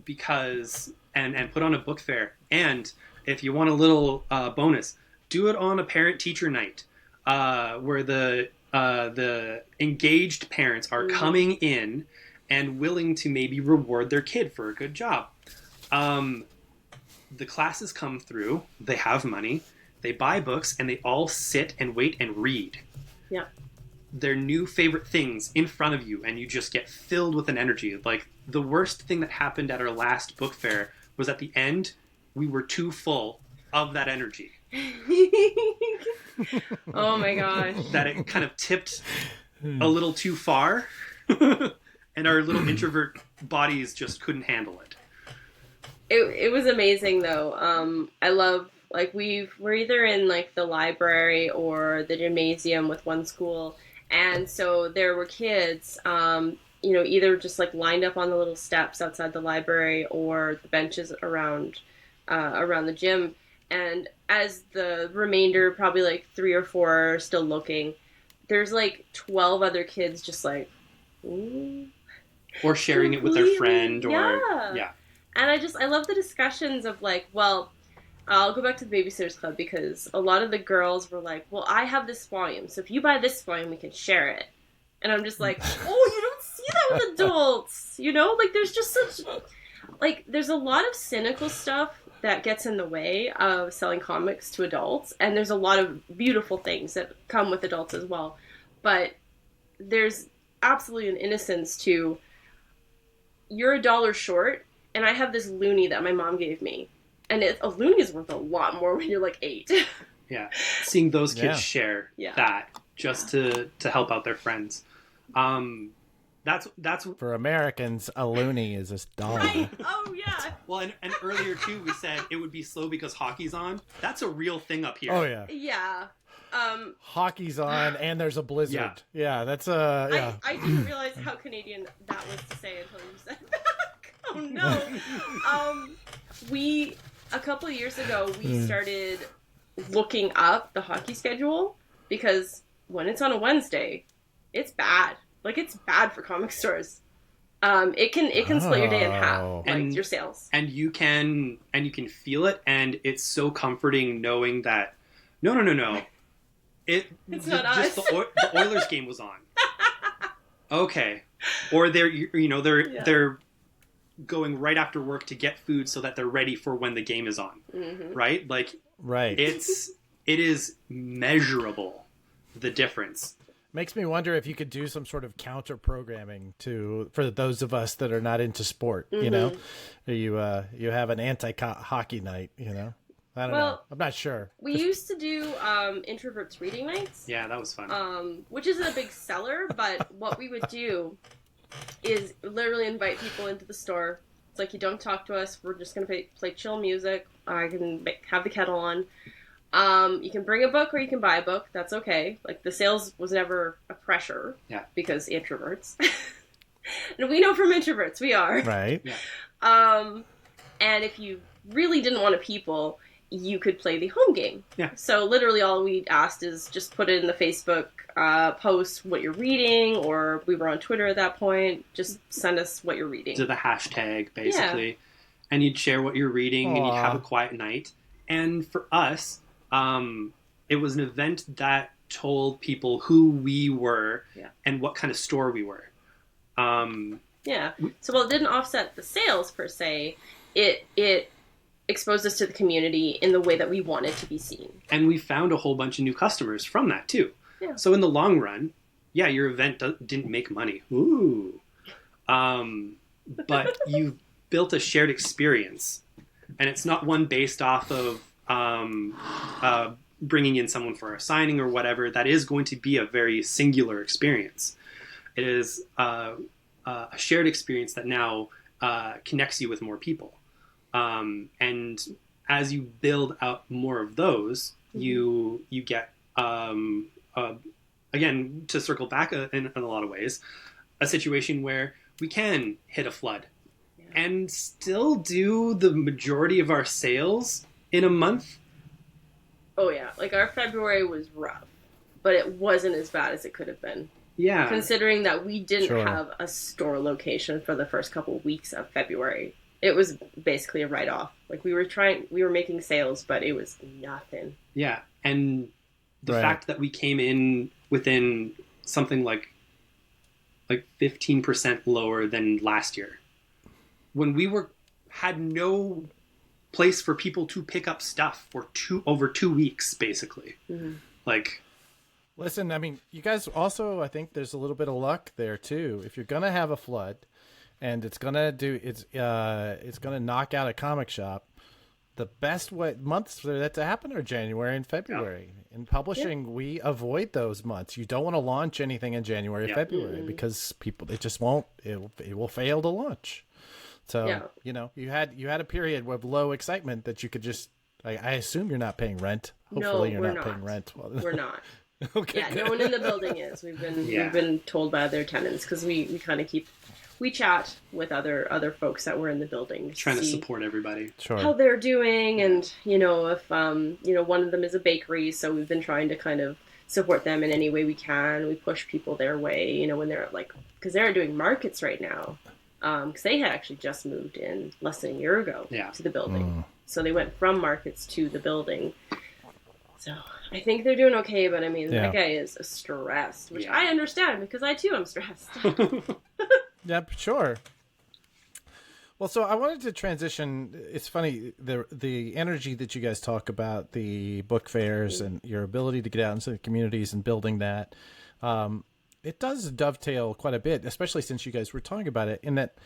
because and put on a book fair. And if you want a little bonus, do it on a parent-teacher night where the engaged parents are coming in and willing to maybe reward their kid for a good job. The classes come through, they have money, they buy books, and they all sit and wait and read. Yeah. Their new favorite things in front of you, and you just get filled with an energy. Like, the worst thing that happened at our last book fair was at the end, we were too full of that energy. Oh my gosh. That it kind of tipped a little too far, and our little introvert bodies just couldn't handle it. It was amazing though. I love, like, we're either in like the library or the gymnasium with one school, and so there were kids either just like lined up on the little steps outside the library or the benches around the gym, and as the remainder, probably like 3 or 4 are still looking, there's like 12 other kids just like, ooh, or sharing it with their friend, or yeah. And I love the discussions of like, well, I'll go back to the Babysitters Club because a lot of the girls were like, well, I have this volume, so if you buy this volume, we can share it. And I'm just like, oh, you don't see that with adults, Like, there's just such, like, there's a lot of cynical stuff that gets in the way of selling comics to adults, and there's a lot of beautiful things that come with adults as well. But there's absolutely an innocence to, you're $1 short, and I have this loonie that my mom gave me. And a loonie is worth a lot more when you're like 8. Yeah. Seeing those kids share that just to help out their friends. That's for Americans, a loonie is $1. Right. Oh, yeah. Well, and earlier, too, we said it would be slow because hockey's on. That's a real thing up here. Oh, yeah. Yeah. Hockey's on, and there's a blizzard. Yeah, that's I didn't realize how Canadian that was to say until you said that. Oh no. A couple of years ago, we started looking up the hockey schedule because when it's on a Wednesday, it's bad. Like, it's bad for comic stores. It can split your day in half, like your sales. And you can feel it, and it's so comforting knowing that no. It's not just us. The Oilers game was on. Okay. Or they're going right after work to get food so that they're ready for when the game is on. Mm-hmm. Right? Like, right. It is measurable, the difference. Makes me wonder if you could do some sort of counter programming for those of us that are not into sport, you have an anti-hockey night, I don't know. I'm not sure. We used to do introverts reading nights. Yeah, that was fun. Which isn't a big seller, but what we would do is literally invite people into the store. It's like, you don't talk to us. We're just going to play chill music. I can have the kettle on. You can bring a book or you can buy a book. That's okay. Like, the sales was never a pressure. Yeah. Because introverts. And we know from introverts, we are. Right. Yeah. And if you really didn't want to people, you could play the home game. Yeah. So literally all we asked is just put it in the Facebook post what you're reading, or we were on Twitter at that point. Just send us what you're reading. To the hashtag, basically. Yeah. And you'd share what you're reading, and you'd have a quiet night. And for us, It was an event that told people who we were Yeah. and what kind of store we were. Yeah. So while it didn't offset the sales per se, it exposed us to the community in the way that we wanted to be seen. And we found a whole bunch of new customers from that too. Yeah. So in the long run, yeah, your event didn't make money. Ooh. But you built a shared experience. And it's not one based off of bringing in someone for a signing or whatever. That is going to be a very singular experience. It is a shared experience that now connects you with more people. And as you build out more of those, you get, again, to circle back in a lot of ways, a situation where we can hit a flood and still do the majority of our sales in a month. Oh yeah, like our February was rough, but it wasn't as bad as it could have been. Yeah. Considering that we didn't Sure. have a store location for the first couple of weeks of February. It was basically a write-off. Like we were making sales, but it was nothing. Yeah. And the Right. fact that we came in within something like 15% lower than last year, when we had no place for people to pick up stuff for over 2 weeks, basically. Mm-hmm. Like, Listen, I mean, you guys also, I think there's a little bit of luck there too. If you're gonna have a flood, and it's gonna knock out a comic shop, the best months for that to happen are January and February. In publishing, we avoid those months. You don't want to launch anything in January or February because it just won't. It will fail to launch. So you had a period of low excitement that you could just. I assume you're not paying rent. Hopefully, you're not paying rent. We're not. Okay. Yeah, good. no one in the building is. We've been told by other tenants because we kind of we chat with other folks that were in the building, trying to support everybody. Sure. how they're doing, and if one of them is a bakery, so we've been trying to kind of support them in any way we can. We push people their way, when they're because they're doing markets right now, because they had actually just moved in less than a year ago to the building, so they went from markets to the building. So I think they're doing okay, but I mean that guy is stressed, which I understand because I too am stressed. Yep, sure. Well, so I wanted to transition. It's funny, the energy that you guys talk about, the book fairs and your ability to get out into the communities and building that, it does dovetail quite a bit, especially since you guys were talking about it, in that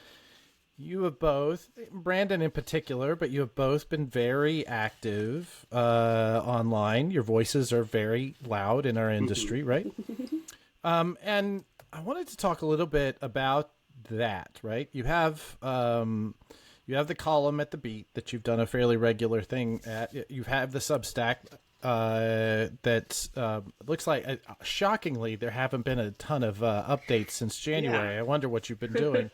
you have both, Brandon in particular, but you have both been very active online. Your voices are very loud in our industry, right? And I wanted to talk a little bit about that, right? You have the column at the Beat that you've done a fairly regular thing at. You have the Substack that looks like, shockingly, there haven't been a ton of updates since January. I wonder what you've been doing.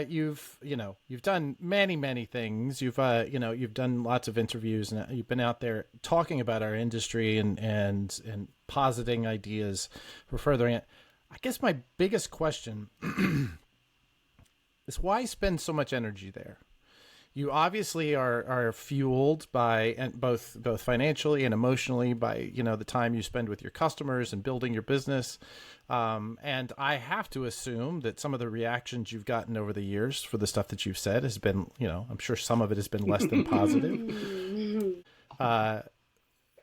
You've done many things. You've done lots of interviews, and you've been out there talking about our industry and positing ideas for furthering it. I guess my biggest question is why spend so much energy there? You obviously are fueled by, and both financially and emotionally, by the time you spend with your customers and building your business. And I have to assume that some of the reactions you've gotten over the years for the stuff that you've said has been, I'm sure some of it has been less than positive.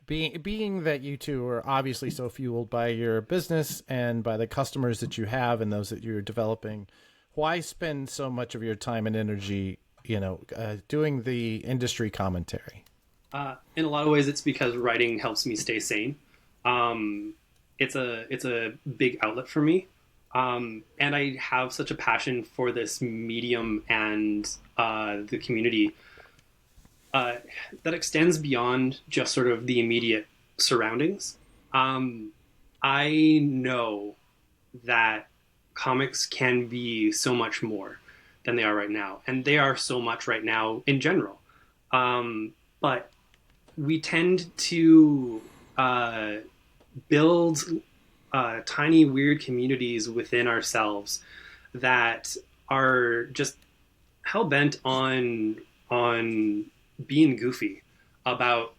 Being that you two are obviously so fueled by your business and by the customers that you have and those that you're developing, why spend so much of your time and energy, doing the industry commentary? In a lot of ways, it's because writing helps me stay sane. It's a big outlet for me. And I have such a passion for this medium and the community that extends beyond just sort of the immediate surroundings. I know that comics can be so much more than they are right now. And they are so much right now in general. But we tend to build tiny, weird communities within ourselves that are just hell-bent on being goofy about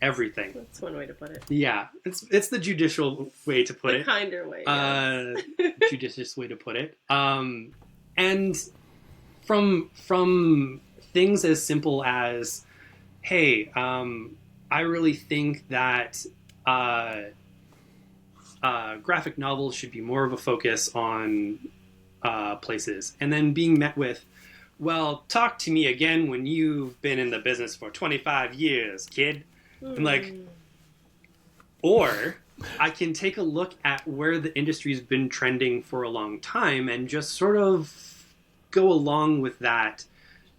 everything. That's one way to put it. Yeah, it's the judicial way to put The it. kinder way. Yes. Judicious way to put it. And from things as simple as, hey, I really think that graphic novels should be more of a focus on places, and then being met with, well, talk to me again when you've been in the business for 25 years, kid. And like, or I can take a look at where the industry's been trending for a long time and just sort of go along with that.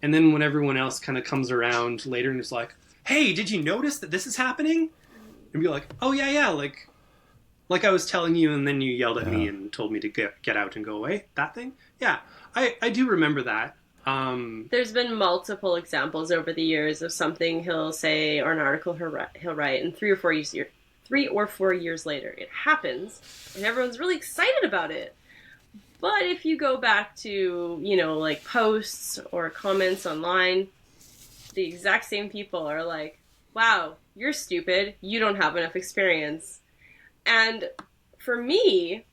And then when everyone else kind of comes around later and is like, hey, did you notice that this is happening? And be like, oh yeah, like I was telling you, and then you yelled at me and told me to get out and go away. That thing? Yeah, I do remember that. There's been multiple examples over the years of something he'll say or an article he'll write, and 3 or 4 years later it happens, and everyone's really excited about it. But if you go back to, like posts or comments online, the exact same people are like, wow, you're stupid, you don't have enough experience. And for me,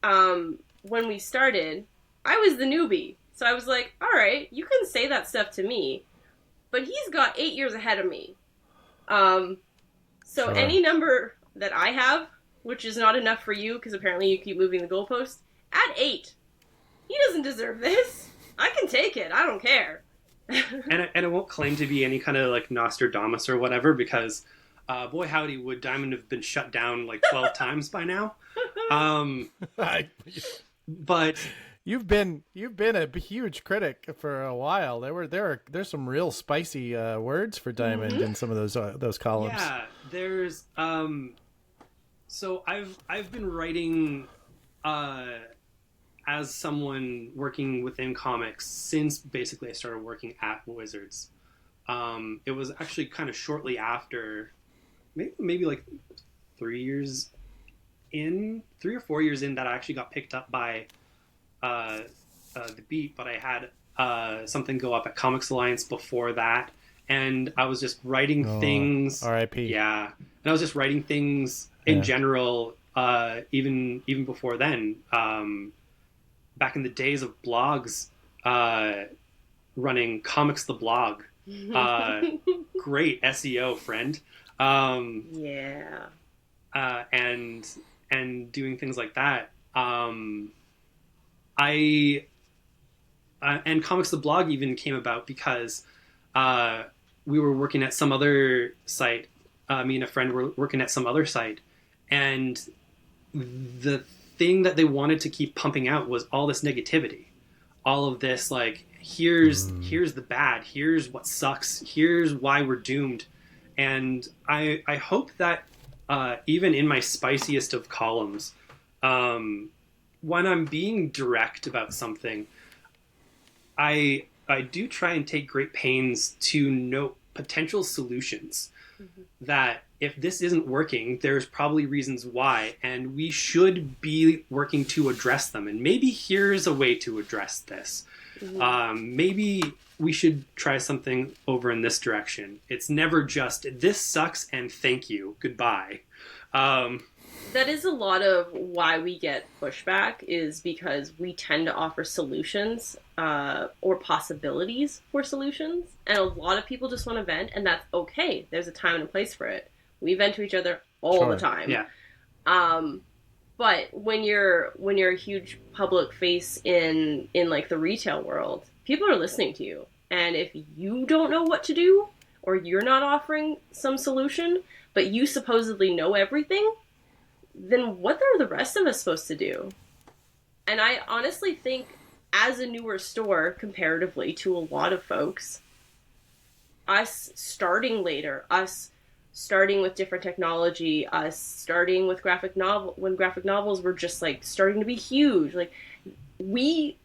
when we started, I was the newbie. So I was like, all right, you can say that stuff to me, but he's got 8 years ahead of me. So Sure. Any number that I have, which is not enough for you, because apparently you keep moving the goalpost, add 8. He doesn't deserve this. I can take it. I don't care. and I won't claim to be any kind of like Nostradamus or whatever, because boy howdy, would Diamond have been shut down like 12 times by now. But You've been a huge critic for a while. There's some real spicy words for Diamond in some of those columns. yeah, there's so I've been writing as someone working within comics since basically I started working at Wizards. It was actually kind of shortly after, maybe like 3 or 4 years in, that I actually got picked up by the Beat, but I had something go up at Comics Alliance before that, and I was just writing things. R.I.P. Yeah, and I was just writing things in general, even before then. Back in the days of blogs, running Comics the Blog, great SEO friend. Yeah. And doing things like that. And Comics the Blog even came about because we were working at some other site. Me and a friend were working at some other site, and the thing that they wanted to keep pumping out was all this negativity, all of this like, here's the bad, here's what sucks, here's why we're doomed. And I hope that even in my spiciest of columns, when I'm being direct about something, I do try and take great pains to note potential solutions. That if this isn't working, there's probably reasons why, and we should be working to address them. And maybe here's a way to address this. Maybe we should try something over in this direction. It's never just, this sucks and thank you, goodbye. That is a lot of why we get pushback, is because we tend to offer solutions or possibilities for solutions. And a lot of people just want to vent, and that's okay. There's a time and a place for it. We vent to each other all the time. Yeah. But when you're a huge public face in like the retail world, people are listening to you. And if you don't know what to do, or you're not offering some solution, but you supposedly know everything, then what are the rest of us supposed to do? And I honestly think, as a newer store comparatively to a lot of folks, us starting later, us starting with different technology, us starting with when graphic novels were just like starting to be huge, like, we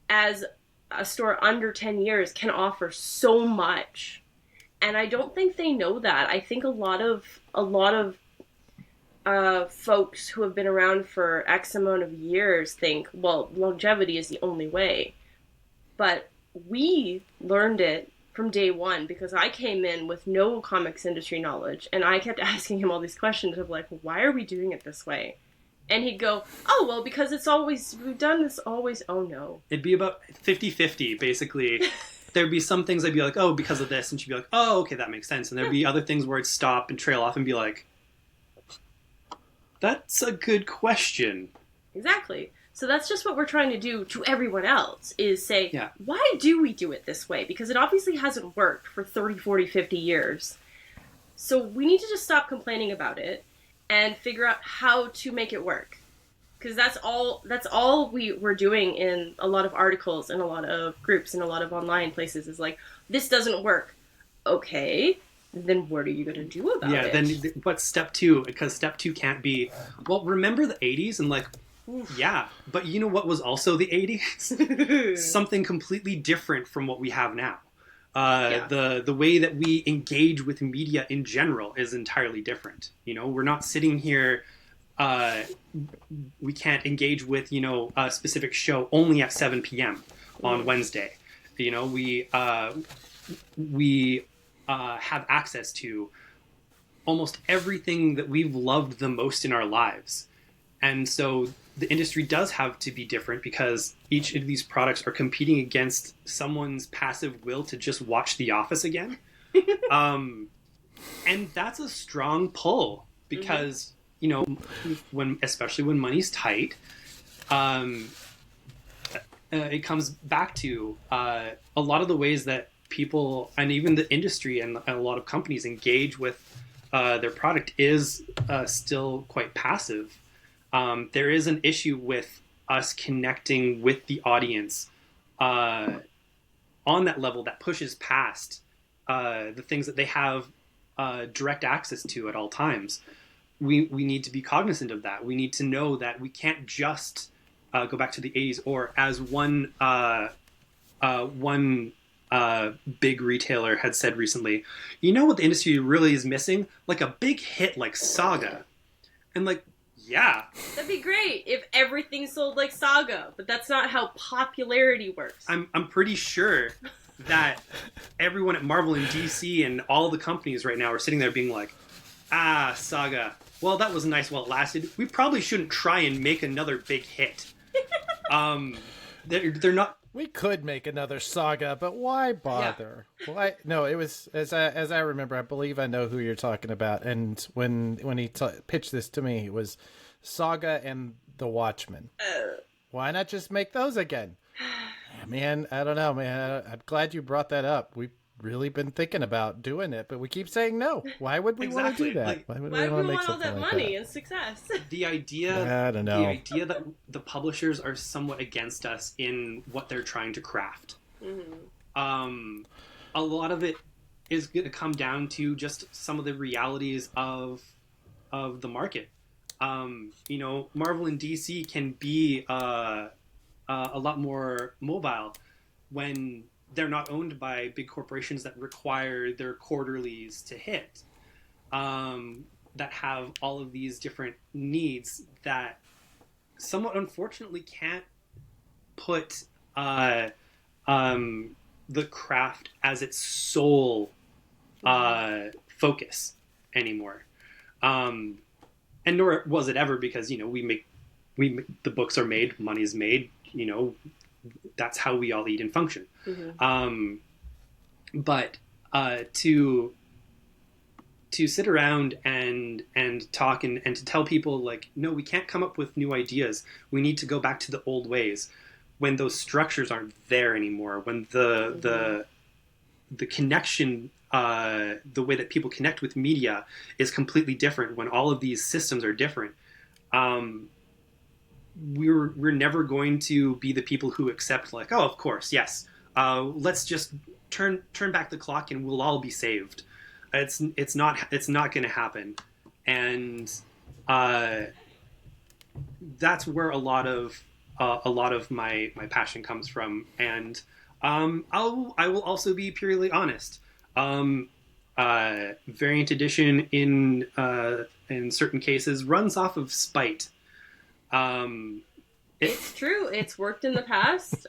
as a store under 10 years can offer so much. And I don't think they know that. I think a lot of folks who have been around for X amount of years think, well, longevity is the only way. But we learned it from day one because I came in with no comics industry knowledge, and I kept asking him all these questions of like, why are we doing it this way? And he'd go, oh, well, because we've done this always. Oh, no. It'd be about 50-50, basically. There'd be some things I'd be like, oh, because of this. And she'd be like, oh, okay, that makes sense. And there'd be other things where I'd stop and trail off and be like, that's a good question. Exactly. So that's just what we're trying to do to everyone else, is say, Yeah. Why do we do it this way? Because it obviously hasn't worked for 30, 40, 50 years. So we need to just stop complaining about it and figure out how to make it work. Because that's all we're doing in a lot of articles and a lot of groups and a lot of online places is like, this doesn't work. Okay, then what are you going to do about it? Yeah, then what's step 2? Because step 2 can't be, well, remember the 80s? And like, yeah, but you know what was also the 80s? Something completely different from what we have now. The way that we engage with media in general is entirely different. You know, we're not sitting here... we can't engage with, you know, a specific show only at 7 p.m. on Wednesday. You know, we have access to almost everything that we've loved the most in our lives. And so the industry does have to be different because each of these products are competing against someone's passive will to just watch The Office again. And that's a strong pull because... You know, especially when money's tight, it comes back to a lot of the ways that people and even the industry and a lot of companies engage with their product is still quite passive. There is an issue with us connecting with the audience on that level that pushes past the things that they have direct access to at all times. We need to be cognizant of that. We need to know that we can't just go back to the 80s, or as one big retailer had said recently, you know what the industry really is missing? Like a big hit like Saga. And like, yeah. That'd be great if everything sold like Saga, but that's not how popularity works. I'm pretty sure that everyone at Marvel and DC and all the companies right now are sitting there being like, Saga. Well, that was nice while it lasted. We probably shouldn't try and make another big hit. They're not. We could make another Saga, but why bother? Yeah. Why? No, it was as I remember. I believe I know who you're talking about. And when he pitched this to me, it was Saga and The Watchmen. Why not just make those again? Man, I don't know, man. I'm glad you brought that up. We've really been thinking about doing it, but we keep saying no. Why would we want to do that? Like, why would we want all that money and success? The idea, I don't know. The idea that the publishers are somewhat against us in what they're trying to craft. Mm-hmm. A lot of it is going to come down to just some of the realities of the market. You know, Marvel and DC can be a lot more mobile when they're not owned by big corporations that require their quarterlies to hit, that have all of these different needs that somewhat unfortunately can't put the craft as its sole focus anymore. And nor was it ever, because, you know, we make the books are made, money's made, you know, that's how we all eat and function. Mm-hmm. But to sit around and talk and to tell people like, no, we can't come up with new ideas. We need to go back to the old ways, when those structures aren't there anymore, when the connection, the way that people connect with media is completely different, when all of these systems are different. We're never going to be the people who accept like, oh, of course, yes, let's just turn back the clock and we'll all be saved. It's not going to happen, and that's where a lot of my passion comes from. And I will also be purely honest. Variant edition in certain cases runs off of spite. It's true. It's worked in the past.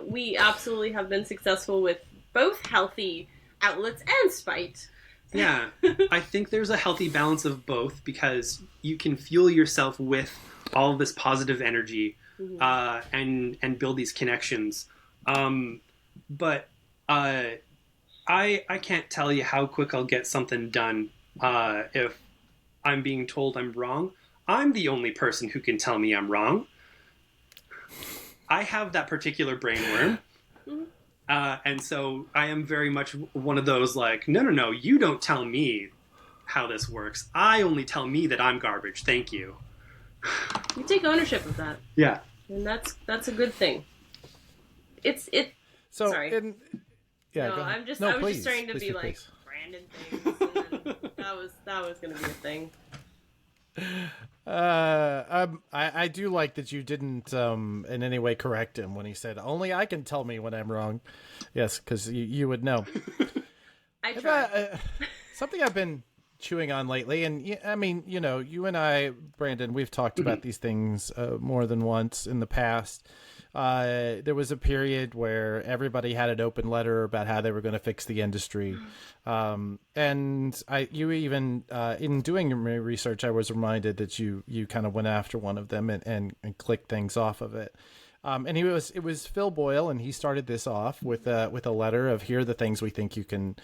We absolutely have been successful with both healthy outlets and spite. Yeah, I think there's a healthy balance of both because you can fuel yourself with all of this positive energy and build these connections. But I can't tell you how quick I'll get something done if I'm being told I'm wrong. I'm the only person who can tell me I'm wrong. I have that particular brain worm. And so I am very much one of those like, no, you don't tell me how this works. I only tell me that I'm garbage. Thank you. You take ownership of that. Yeah. And that's a good thing. So, sorry. Yeah, no, go ahead. I was please, just trying to be like please. Brandon things. And then that was going to be a thing. I do like that you didn't in any way correct him when he said only I can tell me when I'm wrong. Yes, because you would know. I try. Something I've been chewing on lately, and I mean, you and I, Brandon, we've talked about these things more than once in the past. There was a period where everybody had an open letter about how they were going to fix the industry. And you even, in doing your research, I was reminded that you kind of went after one of them and clicked things off of it. And it was Phil Boyle, and he started this off with a letter of here are the things we think you can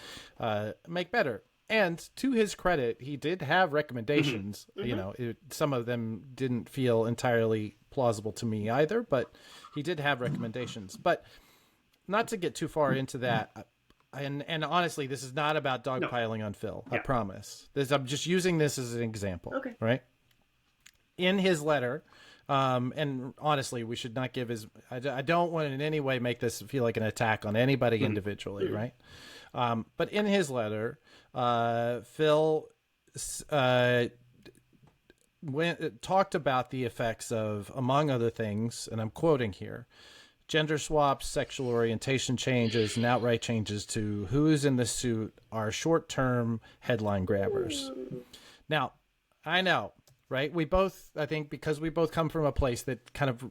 make better. And to his credit, he did have recommendations. Some of them didn't feel entirely plausible to me either, but he did have recommendations. But not to get too far into that, and honestly, this is not about dogpiling on Phil. Yeah. I promise. I'm just using this as an example. Okay. Right? In his letter, and honestly, we should not give his... I don't want to in any way make this feel like an attack on anybody individually, right? But in his letter, Phil talked about the effects of, among other things, and I'm quoting here, gender swaps, sexual orientation changes, and outright changes to who's in the suit are short-term headline grabbers. Now, I know, right? We both, I think, because we both come from a place that kind of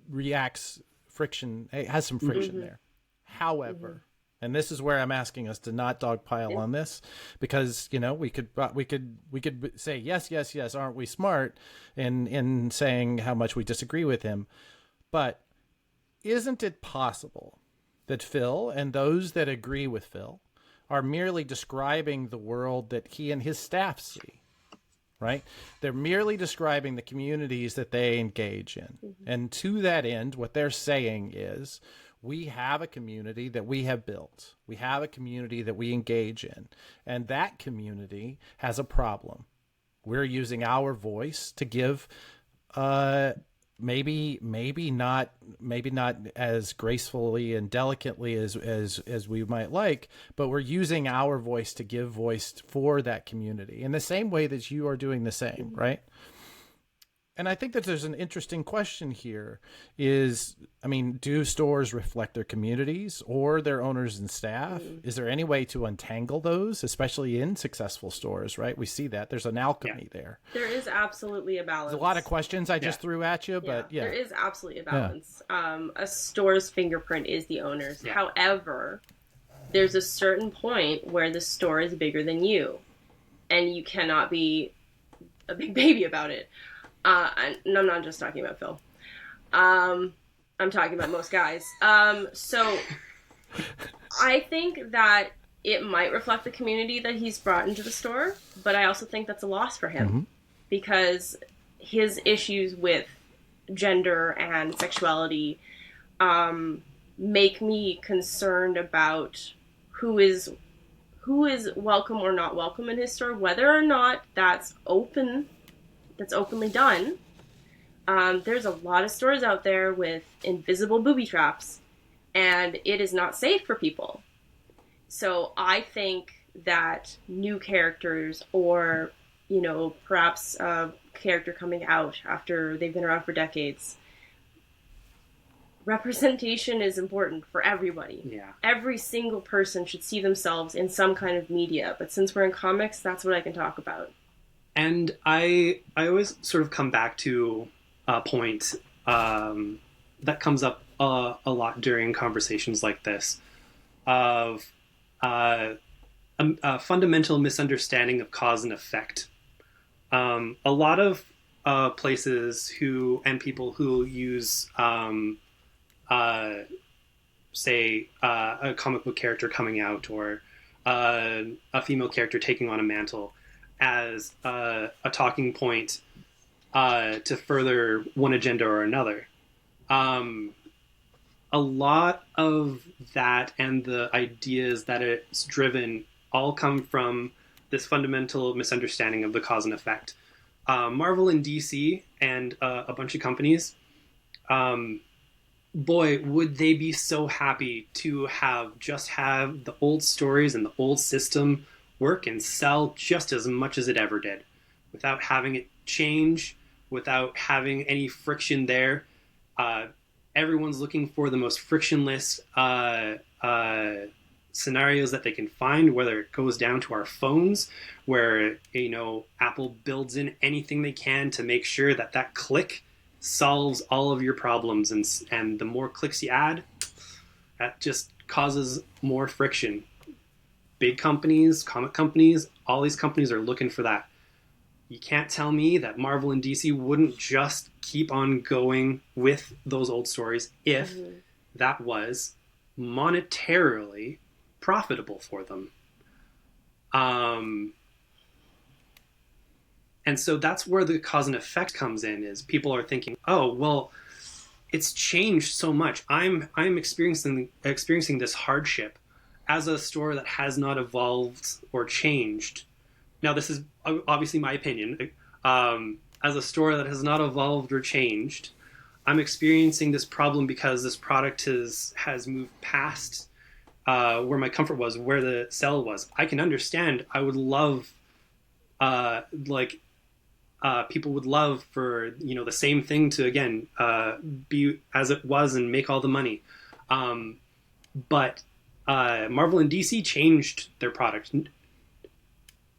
reacts friction, it has some friction there. However, and this is where I'm asking us to not dogpile on this, because we could say yes, aren't we smart in saying how much we disagree with him, but isn't it possible that Phil and those that agree with Phil are merely describing the world that he and his staff see? Right? They're merely describing the communities that they engage in, and to that end, what they're saying is, we have a community that we have built. We have a community that we engage in. And that community has a problem. We're using our voice to give maybe not as gracefully and delicately as we might like, but we're using our voice to give voice for that community in the same way that you are doing the same, right? And I think that there's an interesting question here is, do stores reflect their communities or their owners and staff? Is there any way to untangle those, especially in successful stores, right? We see that. There's an alchemy there. There is absolutely a balance. There's a lot of questions I just threw at you, but There is absolutely a balance. A store's fingerprint is the owner's. Yeah. However, there's a certain point where the store is bigger than you, and you cannot be a big baby about it. And I'm not just talking about Phil. I'm talking about most guys. So I think that it might reflect the community that he's brought into the store, but I also think that's a loss for him because his issues with gender and sexuality make me concerned about who is welcome or not welcome in his store, whether or not that's openly done. There's a lot of stores out there with invisible booby traps, and it is not safe for people. So I think that new characters or, perhaps a character coming out after they've been around for decades, representation is important for everybody. Yeah. Every single person should see themselves in some kind of media, but since we're in comics, that's what I can talk about. And I always sort of come back to a point that comes up a lot during conversations like this of a fundamental misunderstanding of cause and effect. A lot of places and people who use, say, a comic book character coming out or a female character taking on a mantle as a talking point to further one agenda or another. A lot of that and the ideas that it's driven all come from this fundamental misunderstanding of the cause and effect. Marvel and DC and a bunch of companies, boy, would they be so happy to have the old stories and the old system work and sell just as much as it ever did, without having it change, without having any friction there. Everyone's looking for the most frictionless scenarios that they can find, whether it goes down to our phones, where Apple builds in anything they can to make sure that click solves all of your problems, and the more clicks you add, that just causes more friction. Big companies, comic companies, all these companies are looking for that. You can't tell me that Marvel and DC wouldn't just keep on going with those old stories if that was monetarily profitable for them. And so that's where the cause and effect comes in, is people are thinking, oh, well, it's changed so much. I'm experiencing this hardship as a store that has not evolved or changed. Now, this is obviously my opinion. As a store that has not evolved or changed, I'm experiencing this problem because this product has moved past where my comfort was, where the sell was. I can understand. I would love, people would love for the same thing to again be as it was and make all the money. But Marvel and DC changed their product.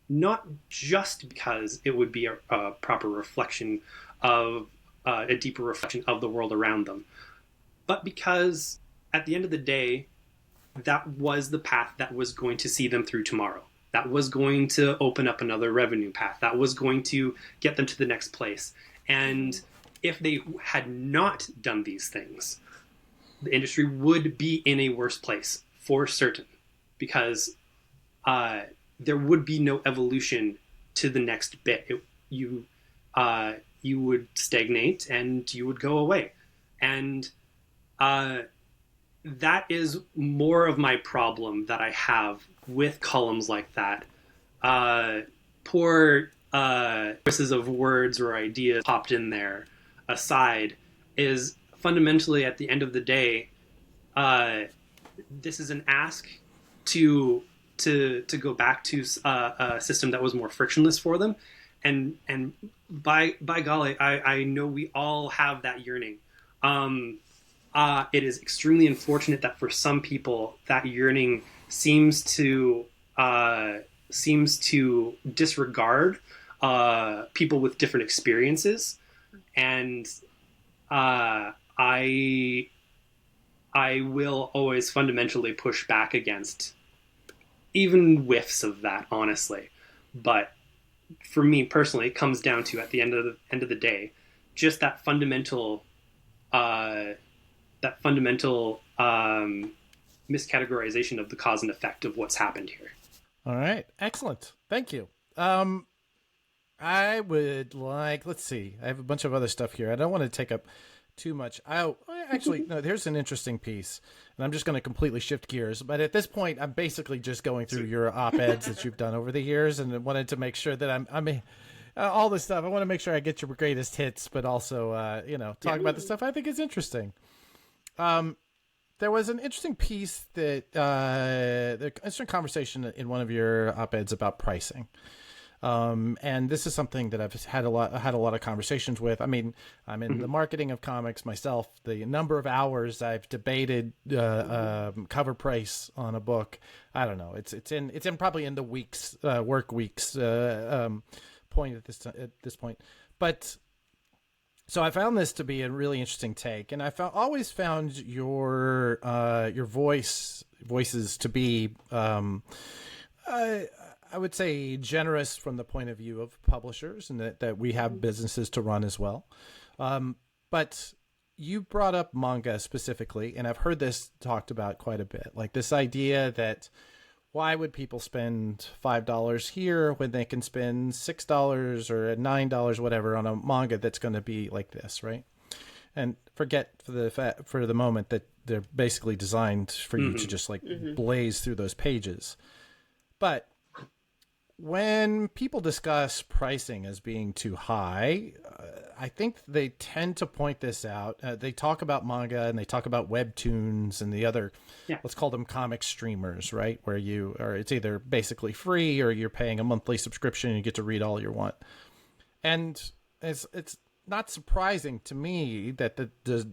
Not just because it would be a proper reflection of a deeper reflection of the world around them, but because at the end of the day, that was the path that was going to see them through tomorrow. That was going to open up another revenue path. That was going to get them to the next place. And if they had not done these things, the industry would be in a worse place for certain, because there would be no evolution to the next bit. You would stagnate and you would go away. And that is more of my problem that I have with columns like that. Poor choices of words or ideas popped in there aside, is fundamentally at the end of the day, this is an ask to go back to a system that was more frictionless for them, and by golly, I know we all have that yearning. It is extremely unfortunate that for some people that yearning seems to disregard people with different experiences, and I will always fundamentally push back against even whiffs of that, honestly. But for me personally, it comes down to, at the end of the day, just that fundamental miscategorization of the cause and effect of what's happened here. All right, excellent, thank you. I would let's see, I have a bunch of other stuff here. I don't want to take up too much. Actually, no, there's an interesting piece, and I'm just going to completely shift gears. But at this point, I'm basically just going through your op-eds that you've done over the years, and I wanted to make sure that I'm all this stuff. I want to make sure I get your greatest hits, but also, talk about the stuff I think is interesting. There was an interesting piece the interesting conversation in one of your op-eds about pricing. And this is something that I've had a lot of conversations with. I mean, I'm in the marketing of comics myself. The number of hours I've debated cover price on a book, I don't know. It's in probably in the weeks, work weeks point at this point. But So I found this to be a really interesting take, and always found your voices to be, I would say, generous from the point of view of publishers, and that we have businesses to run as well. But you brought up manga specifically, and I've heard this talked about quite a bit, like this idea that why would people spend $5 here when they can spend $6 or $9, whatever, on a manga that's going to be like this, right? And forget for the moment that they're basically designed for you to just like blaze through those pages. But when people discuss pricing as being too high, I think they tend to point this out. They talk about manga and they talk about webtoons and the other, let's call them comic streamers, right? Where it's either basically free or you're paying a monthly subscription and you get to read all you want. And it's not surprising to me that the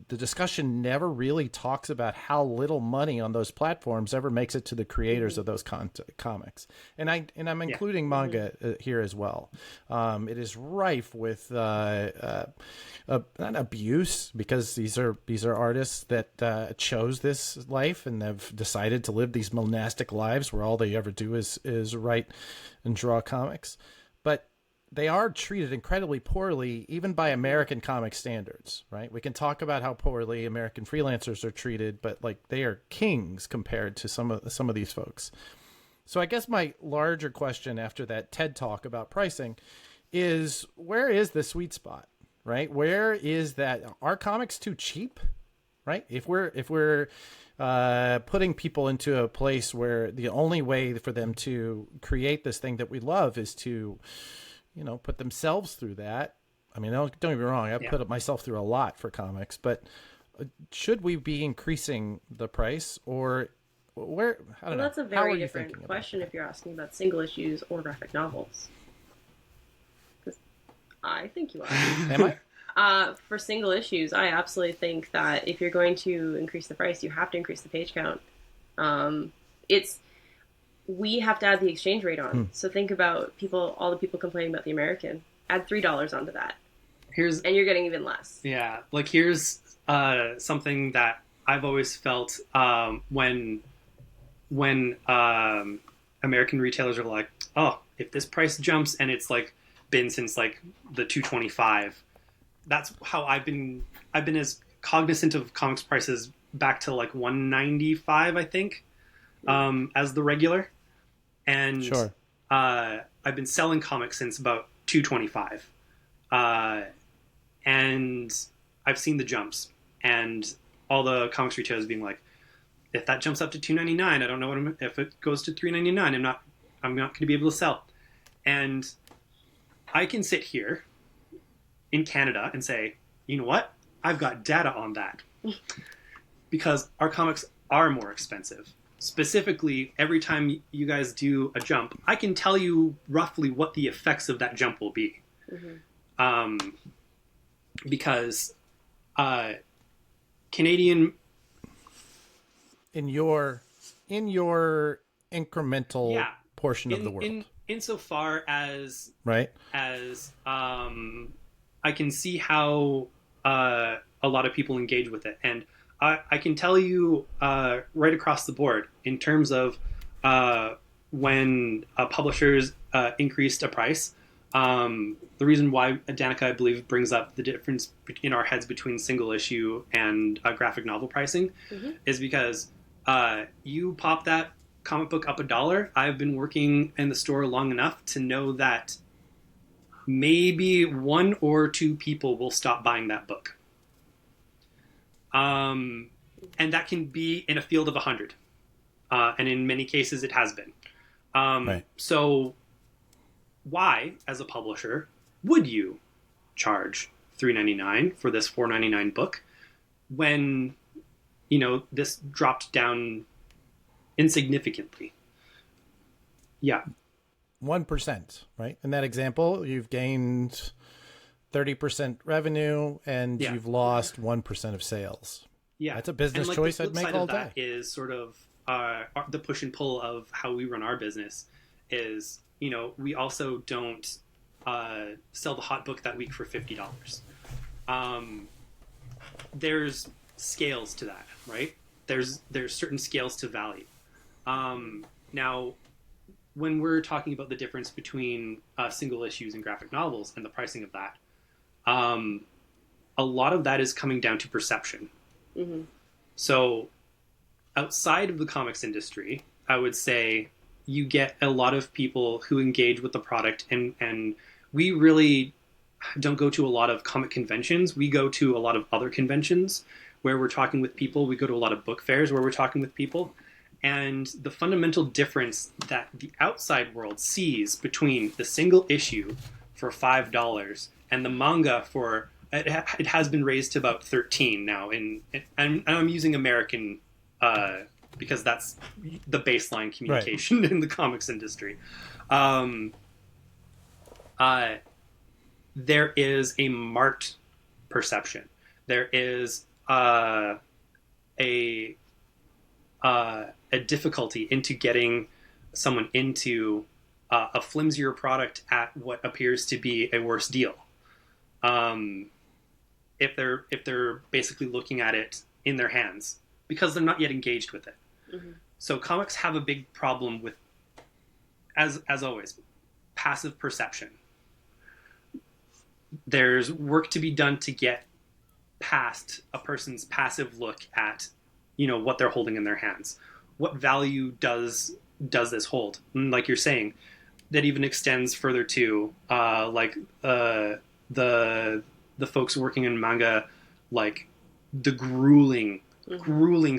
discussion never really talks about how little money on those platforms ever makes it to the creators of those comics. And I'm including manga here as well. It is rife with not abuse, because these are artists that chose this life and have decided to live these monastic lives where all they ever do is write and draw comics. But they are treated incredibly poorly, even by American comic standards, right? We can talk about how poorly American freelancers are treated, but like they are kings compared to some of these folks. So I guess my larger question after that TED talk about pricing is, where is the sweet spot, right? Where is that? Are comics too cheap, right? If we're putting people into a place where the only way for them to create this thing that we love is to, put themselves through that. I mean, don't get me wrong. I've put myself through a lot for comics, but should we be increasing the price, or where? I don't know. That's a very different question if you're asking about single issues or graphic novels. Because I think you are. Am I? For single issues, I absolutely think that if you're going to increase the price, you have to increase the page count. We have to add the exchange rate on. So think about all the people complaining about the American. Add $3 onto that. And you're getting even less. Yeah. Like here's something that I've always felt when American retailers are like, oh, if this price jumps, and it's like been since like the $2.25. That's how I've been as cognizant of comics prices back to like $1.95, I think, as the regular. And sure. I've been selling comics since about $2.25. And I've seen the jumps, and all the comics retailers being like, if that jumps up to $2.99, I don't know if it goes to $3.99, I'm not going to be able to sell. And I can sit here in Canada and say, you know what? I've got data on that. Because our comics are more expensive. Specifically, every time you guys do a jump, I can tell you roughly what the effects of that jump will be. Because Canadian... In your incremental portion of the world. Insofar as... Right. As I can see how a lot of people engage with it. And I can tell you right across the board in terms of when publishers increased a price. The reason why Danica, I believe, brings up the difference in our heads between single issue and graphic novel pricing is because you pop that comic book up $1. I've been working in the store long enough to know that maybe 1 or 2 people will stop buying that book. And that can be in a field of 100. And in many cases it has been. Right. So why, as a publisher, would you charge $3.99 for this $4.99 book when, this dropped down insignificantly? Yeah. 1%, right? In that example, you've gained 30% revenue and you've lost 1% of sales. Yeah. That's a business choice I'd make all day. That is sort of the push and pull of how we run our business is, we also don't sell the hot book that week for $50. there's scales to that, right? There's certain scales to value. Now, when we're talking about the difference between single issues and graphic novels and the pricing of that, a lot of that is coming down to perception. Mm-hmm. So outside of the comics industry, I would say you get a lot of people who engage with the product, and we really don't go to a lot of comic conventions. We go to a lot of other conventions where we're talking with people. We go to a lot of book fairs where we're talking with people. And the fundamental difference that the outside world sees between the single issue for $5 and the manga for, it has been raised to about 13 now. And I'm using American because that's the baseline communication in the comics industry. There is a marked perception. There is a difficulty into getting someone into a flimsier product at what appears to be a worse deal. If they're basically looking at it in their hands because they're not yet engaged with it. Mm-hmm. So comics have a big problem with, as always, passive perception. There's work to be done to get past a person's passive look at, what they're holding in their hands. What value does this hold? And like you're saying, that even extends further to the folks working in manga, like the grueling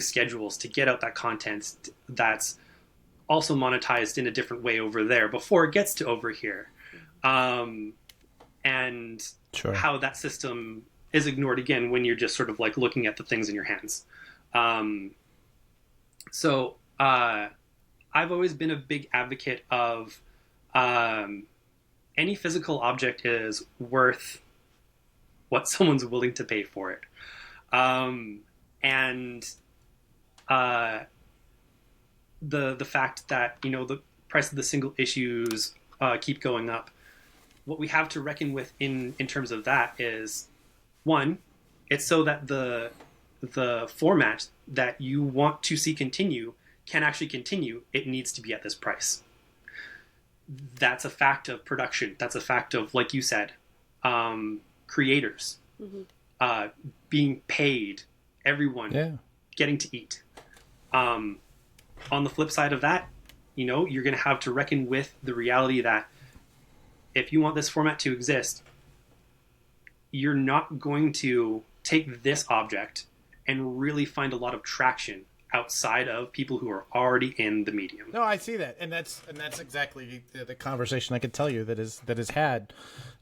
schedules to get out that content that's also monetized in a different way over there before it gets to over here. And sure. How that system is ignored again when you're just sort of like looking at the things in your hands. So I've always been a big advocate of any physical object is worth what someone's willing to pay for it. And the fact that, the price of the single issues keep going up, what we have to reckon with in terms of that is, one, it's so that the format that you want to see continue can actually continue. It needs to be at this price. That's a fact of production. That's a fact of, like you said, creators being paid, everyone getting to eat. On the flip side of that, you're going to have to reckon with the reality that if you want this format to exist, you're not going to take this object and really find a lot of traction outside of people who are already in the medium. No, I see that, and that's exactly the conversation I could tell you that is had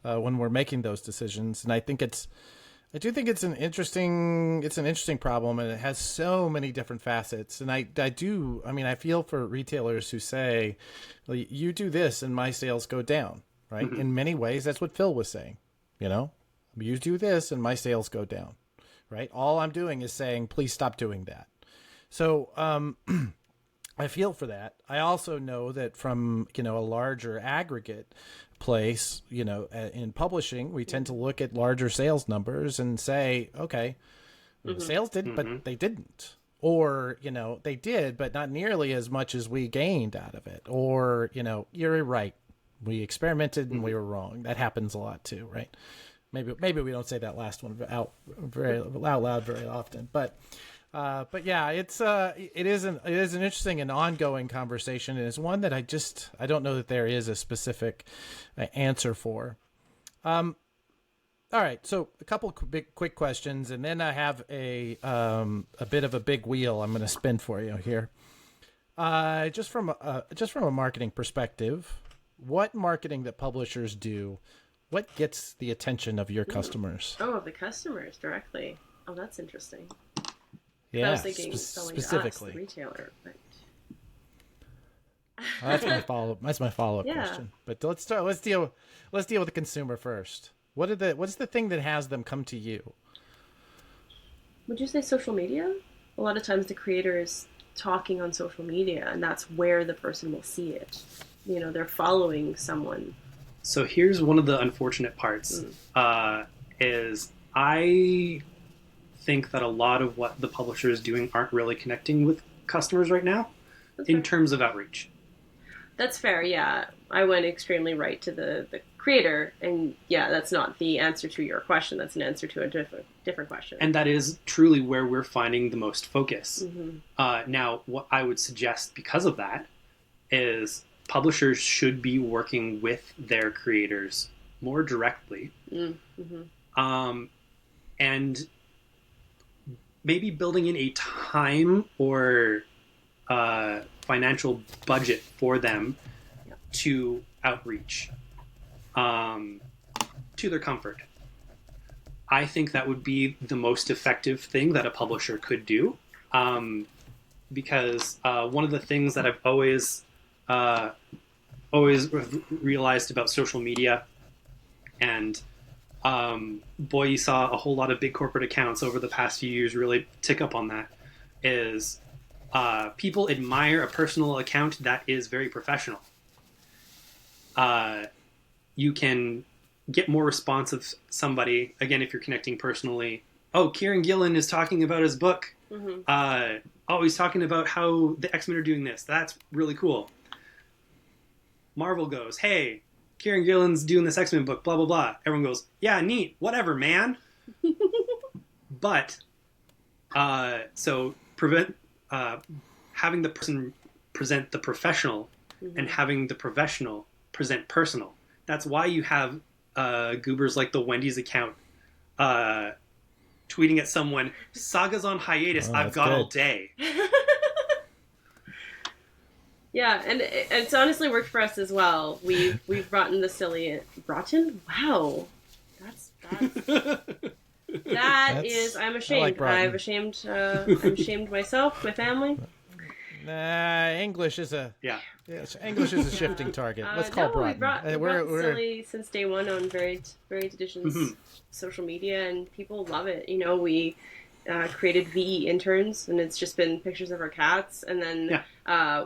when we're making those decisions. And I do think it's an interesting problem, and it has so many different facets. And I feel for retailers who say, well, you do this and my sales go down, right? Mm-hmm. In many ways, that's what Phil was saying. You do this and my sales go down, right? All I'm doing is saying, please stop doing that. So I feel for that. I also know that from, a larger aggregate place, in publishing, we tend to look at larger sales numbers and say, okay, the sales didn't, but they didn't. Or, they did, but not nearly as much as we gained out of it. Or, you're right. We experimented and we were wrong. That happens a lot too, right? Maybe we don't say that last one out loud very often, but yeah, it is an interesting and ongoing conversation, and it's one that I don't know that there is a specific answer for. All right, so a couple quick questions, and then I have a bit of a big wheel I'm going to spin for you here. Just from a marketing perspective, what marketing that publishers do, what gets the attention of your customers? Oh, the customers directly. Oh, that's interesting. Yeah, I was thinking selling specifically to us, the retailer. But... That's my follow-up question. But let's deal with the consumer first. What's the thing that has them come to you? Would you say social media? A lot of times the creator is talking on social media, and that's where the person will see it. They're following someone. So here's one of the unfortunate parts, is I think that a lot of what the publisher is doing aren't really connecting with customers right now in terms of outreach. That's fair, yeah. I went extremely right to the creator, and yeah, that's not the answer to your question. That's an answer to a different question. And that is truly where we're finding the most focus. Mm-hmm. Now, what I would suggest because of that is publishers should be working with their creators more directly. Mm-hmm. And maybe building in a time or financial budget for them to outreach to their comfort. I think that would be the most effective thing that a publisher could do, because one of the things that I've always realized about social media, and boy, you saw a whole lot of big corporate accounts over the past few years really tick up on that, is people admire a personal account that is very professional. You can get more response of somebody, again, if you're connecting personally. Oh, Kieran Gillen is talking about his book. Mm-hmm. He's talking about how the X-Men are doing this. That's really cool. Marvel goes, hey, Kieran Gillen's doing this X-Men book, blah, blah, blah. Everyone goes, yeah, neat, whatever, man. But, so having the person present the professional, Mm-hmm. and having the professional present personal. That's why you have goobers like the Wendy's account tweeting at someone, Saga's on hiatus, I've got all day. Yeah, and it's honestly worked for us as well. We've brought in the silly... Brought in? Wow. That's I'm ashamed. Like I'm ashamed myself, my family. Nah, English is a English is a shifting target. Let's call Broughton. We've brought silly since day one on Varied Editions Mm-hmm. social media, and people love it. You know, we created VE interns, and it's just been pictures of our cats, and then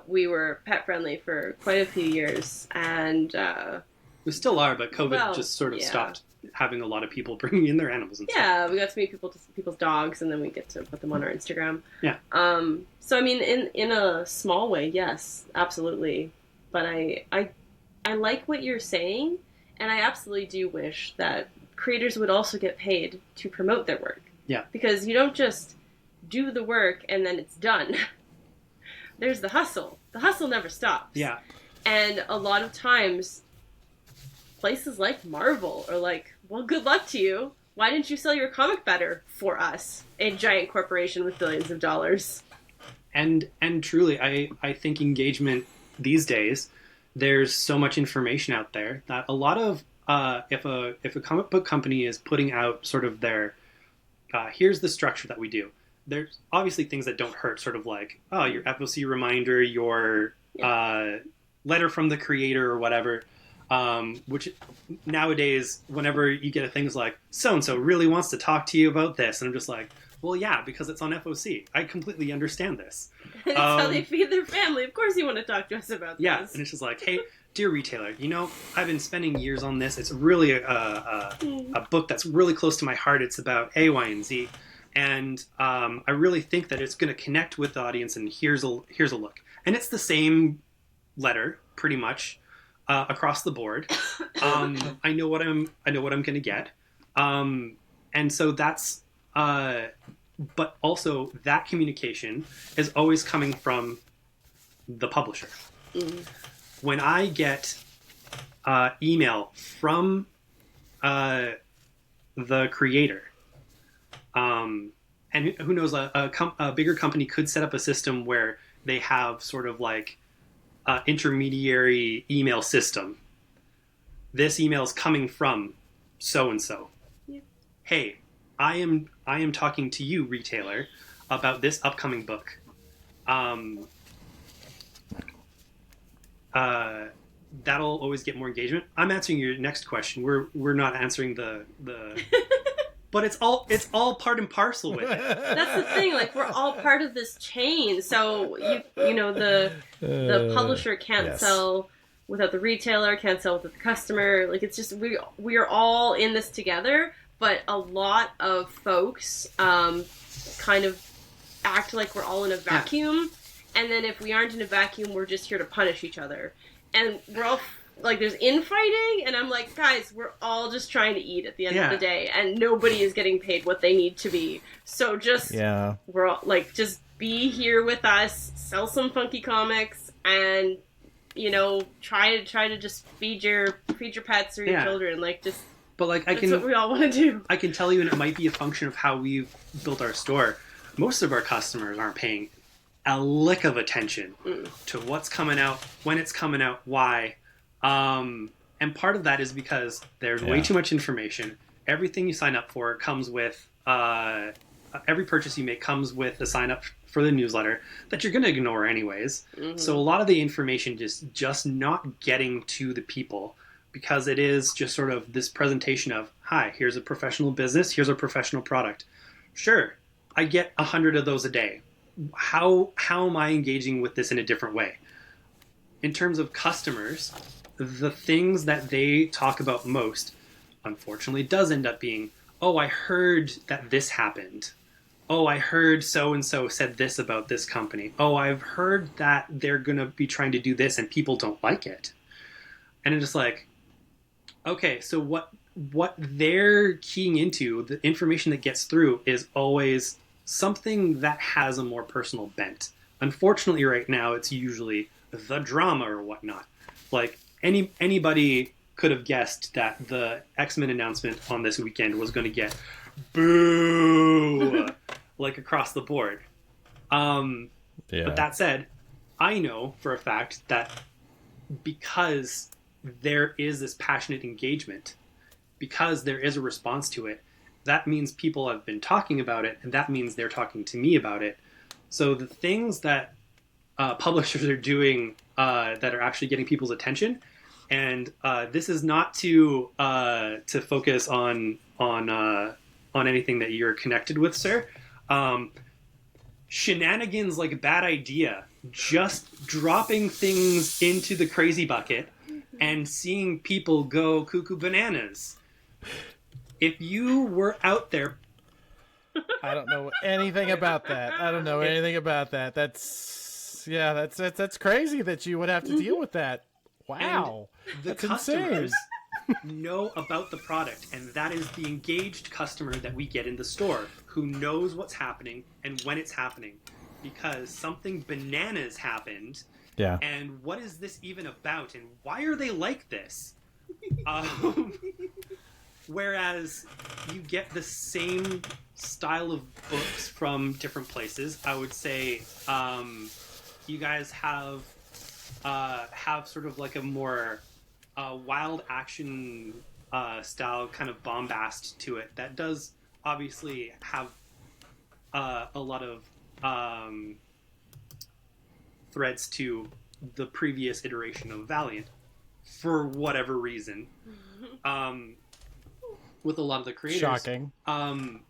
we were pet friendly for quite a few years, and We still are, but COVID just sort of stopped having a lot of people bringing in their animals and stuff. Yeah, we got to meet people's dogs, and then we get to put them on our Instagram. Yeah. So I mean, in a small way, yes, absolutely. But I like what you're saying, and I absolutely do wish that creators would also get paid to promote their work. Yeah. Because you don't just do the work and then it's done. There's the hustle. The hustle never stops. Yeah. And a lot of times, places like Marvel are like, well, good luck to you. Why didn't you sell your comic better for us, a giant corporation with billions of dollars? And truly, I think engagement these days, there's so much information out there that a lot of if a comic book company is putting out sort of their here's the structure that we do. There's obviously things that don't hurt, sort of like your FOC reminder, your letter from the creator or whatever. Which nowadays, whenever you get things like so and so really wants to talk to you about this, and I'm just like, well, yeah, because it's on FOC. I completely understand this. It's how they feed their family. Of course you want to talk to us about this. Yeah, and it's just like, hey, dear retailer, I've been spending years on this. It's really a book that's really close to my heart. It's about A, Y, and Z. And I really think that it's going to connect with the audience, and here's a look. And it's the same letter, pretty much, across the board. I know what I'm going to get. And so that's... but also that communication is always coming from the publisher. Mm. When I get email from the creator, and who knows, a bigger company could set up a system where they have sort of like intermediary email system. This email is coming from so and so. Hey, I am talking to you, retailer, about this upcoming book. That'll always get more engagement. I'm answering your next question. We're not answering the but it's all part and parcel with it. That's the thing. Like, we're all part of this chain. So the publisher can't sell without the retailer, can't sell without the customer. Like, it's just we are all in this together. but a lot of folks kind of act like we're all in a vacuum, and then if we aren't in a vacuum, we're just here to punish each other. And we're all, like, there's infighting, and I'm like, guys, we're all just trying to eat at the end of the day, and nobody is getting paid what they need to be. So just, we're all, like, just be here with us, sell some funky comics, and, you know, try to just feed your pets or your children. Like, just, but like, that's what we all want to do. I can tell you, and it might be a function of how we've built our store, most of our customers aren't paying a lick of attention to what's coming out, when it's coming out, why. And part of that is because there's way too much information. Everything you sign up for comes with, every purchase you make comes with a sign up for the newsletter that you're going to ignore anyways. So a lot of the information just not getting to the people, because it is just sort of this presentation of, hi, here's a professional business, here's a professional product. Sure, I get 100 of those a day. How am I engaging with this in a different way? In terms of customers, the things that they talk about most, unfortunately, does end up being, oh, I heard that this happened. Oh, I heard so-and-so said this about this company. Oh, I've heard that they're going to be trying to do this and people don't like it. And it's just like, okay, so what they're keying into, the information that gets through, is always something that has a more personal bent. Unfortunately, right now, it's usually the drama or whatnot. Like, anybody could have guessed that the X-Men announcement on this weekend was going to get boo, like, across the board. But that said, I know for a fact that because there is this passionate engagement, because there is a response to it, that means people have been talking about it, and that means they're talking to me about it. So the things that publishers are doing that are actually getting people's attention, and this is not to focus on anything that you're connected with, sir. Shenanigans like a bad idea, just dropping things into the crazy bucket and seeing people go cuckoo bananas. If you were out there... I don't know anything about that. That's crazy that you would have to deal with that. Wow. And the customers know about the product, and that is the engaged customer that we get in the store, who knows what's happening and when it's happening. Because something bananas happened. Yeah. And what is this even about? And why are they like this? Whereas you get the same style of books from different places. I would say you guys have sort of like a more wild action style kind of bombast to it that does obviously have a lot of threads to the previous iteration of Valiant for whatever reason. With a lot of the creators. Shocking. A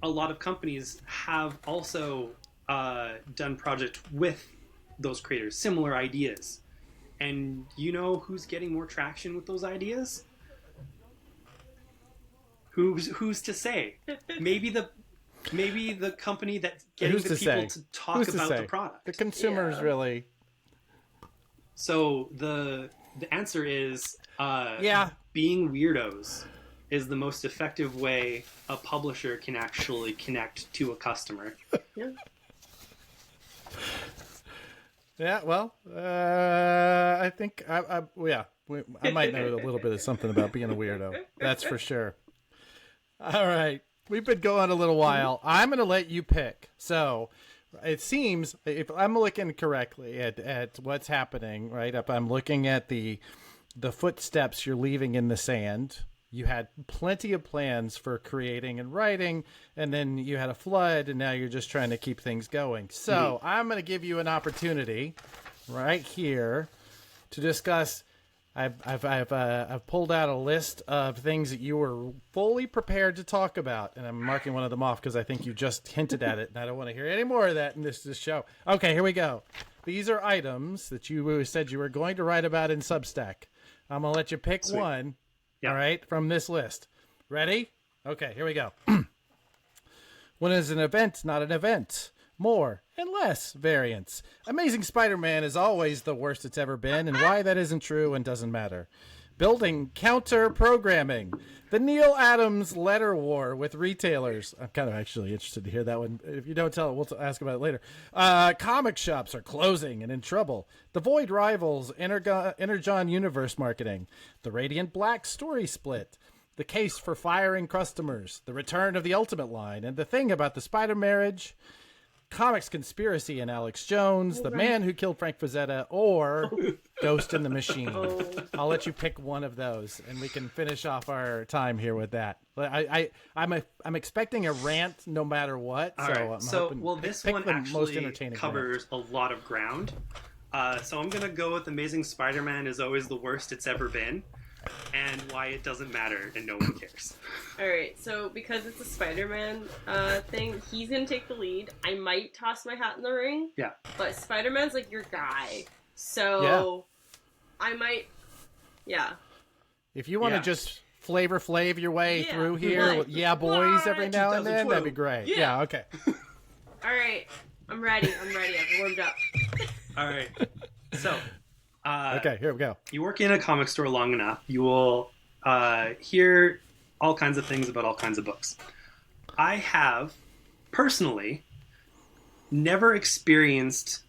lot of companies have also done projects with those creators, similar ideas. And you know who's getting more traction with those ideas? Who's to say? Maybe the company that's getting the people to talk about the product. The consumers really. So the answer is being weirdos is the most effective way a publisher can actually connect to a customer. Yeah, well, I think I might know a little bit of something about being a weirdo. That's for sure. All right, we've been going a little while. I'm going to let you pick. So it seems, if I'm looking correctly at what's happening, right? If I'm looking at the footsteps you're leaving in the sand. You had plenty of plans for creating and writing, and then you had a flood, and now you're just trying to keep things going. So I'm going to give you an opportunity right here to discuss. I've pulled out a list of things that you were fully prepared to talk about, and I'm marking one of them off because I think you just hinted at it, and I don't want to hear any more of that in this show. Okay, here we go. These are items that you said you were going to write about in Substack. I'm going to let you pick one. Yeah. All right, from this list. Ready? Okay, here we go. When is an event not an event? More and less variants. Amazing Spider-Man is always the worst it's ever been, and why that isn't true and doesn't matter. Building counter-programming. The Neil Adams letter war with retailers. I'm kind of actually interested to hear that one. If you don't tell it, we'll ask about it later. Comic shops are closing and in trouble. The Void Rivals, Energon Universe marketing. The Radiant Black story split. The case for firing customers. The return of the Ultimate line. And the thing about the Spider marriage. Comics Conspiracy and Alex Jones, The Man Who Killed Frank Frazetta, or Ghost in the Machine. I'll let you pick one of those, and we can finish off our time here with that. I'm expecting a rant no matter what. All right. This one actually covers a lot of ground. So I'm gonna go with Amazing Spider-Man is always the worst it's ever been, and why it doesn't matter and no one cares. Alright, so because it's a Spider-Man thing, he's gonna take the lead. I might toss my hat in the ring. Yeah. But Spider-Man's like your guy. So I might If you want to just Flavor Flav your way through here with boys every now and then, that'd be great. Yeah, okay. Alright. I'm ready. I've warmed up. Alright. So okay, here we go. You work in a comic store long enough, you will hear all kinds of things about all kinds of books. I have, personally, never experienced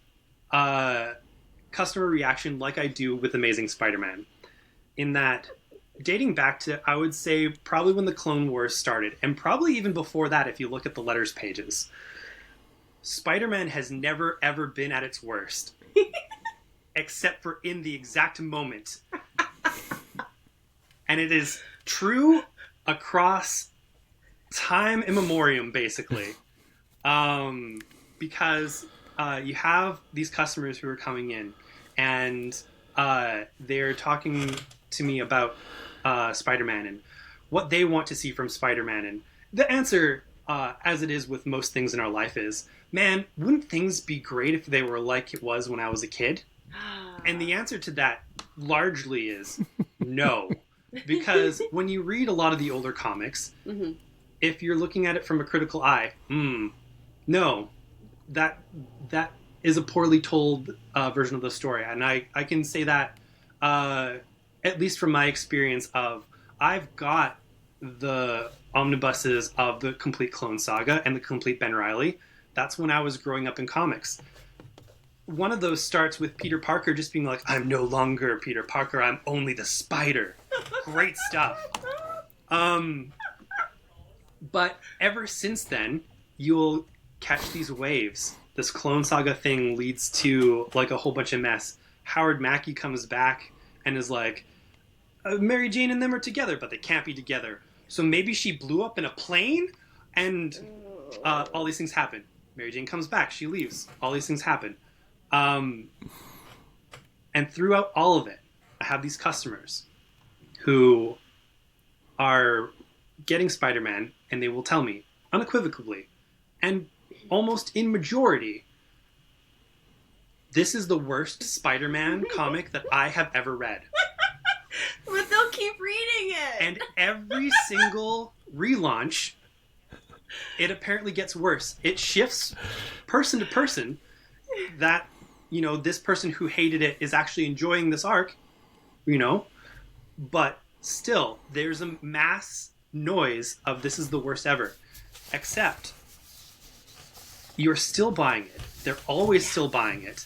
customer reaction like I do with Amazing Spider-Man. In that, dating back to, I would say, probably when the Clone Wars started, and probably even before that if you look at the letters pages, Spider-Man has never, ever been at its worst. Except for in the exact moment. And it is true across time immemorial, basically. Because you have these customers who are coming in, and they're talking to me about Spider-Man and what they want to see from Spider-Man. And the answer, as it is with most things in our life, is, man, wouldn't things be great if they were like it was when I was a kid? And the answer to that largely is no. Because when you read a lot of the older comics, if you're looking at it from a critical eye, no, that is a poorly told version of the story. And I can say that, at least from my experience of, I've got the omnibuses of the complete Clone Saga and the complete Ben Reilly. That's when I was growing up in comics. One of those starts with Peter Parker just being like, I'm no longer Peter Parker, I'm only the Spider. Great stuff. But ever since then, you'll catch these waves. This Clone Saga thing leads to like a whole bunch of mess. Howard Mackie comes back and is like, Mary Jane and them are together, but they can't be together. So maybe she blew up in a plane, and all these things happen. Mary Jane comes back, she leaves. All these things happen. And throughout all of it, I have these customers who are getting Spider-Man, and they will tell me unequivocally, and almost in majority, this is the worst Spider-Man comic that I have ever read. But they'll keep reading it. And every single relaunch, it apparently gets worse. It shifts person to person that, you know, this person who hated it is actually enjoying this arc, you know, but still, there's a mass noise of this is the worst ever. Except, you're still buying it. They're always still buying it.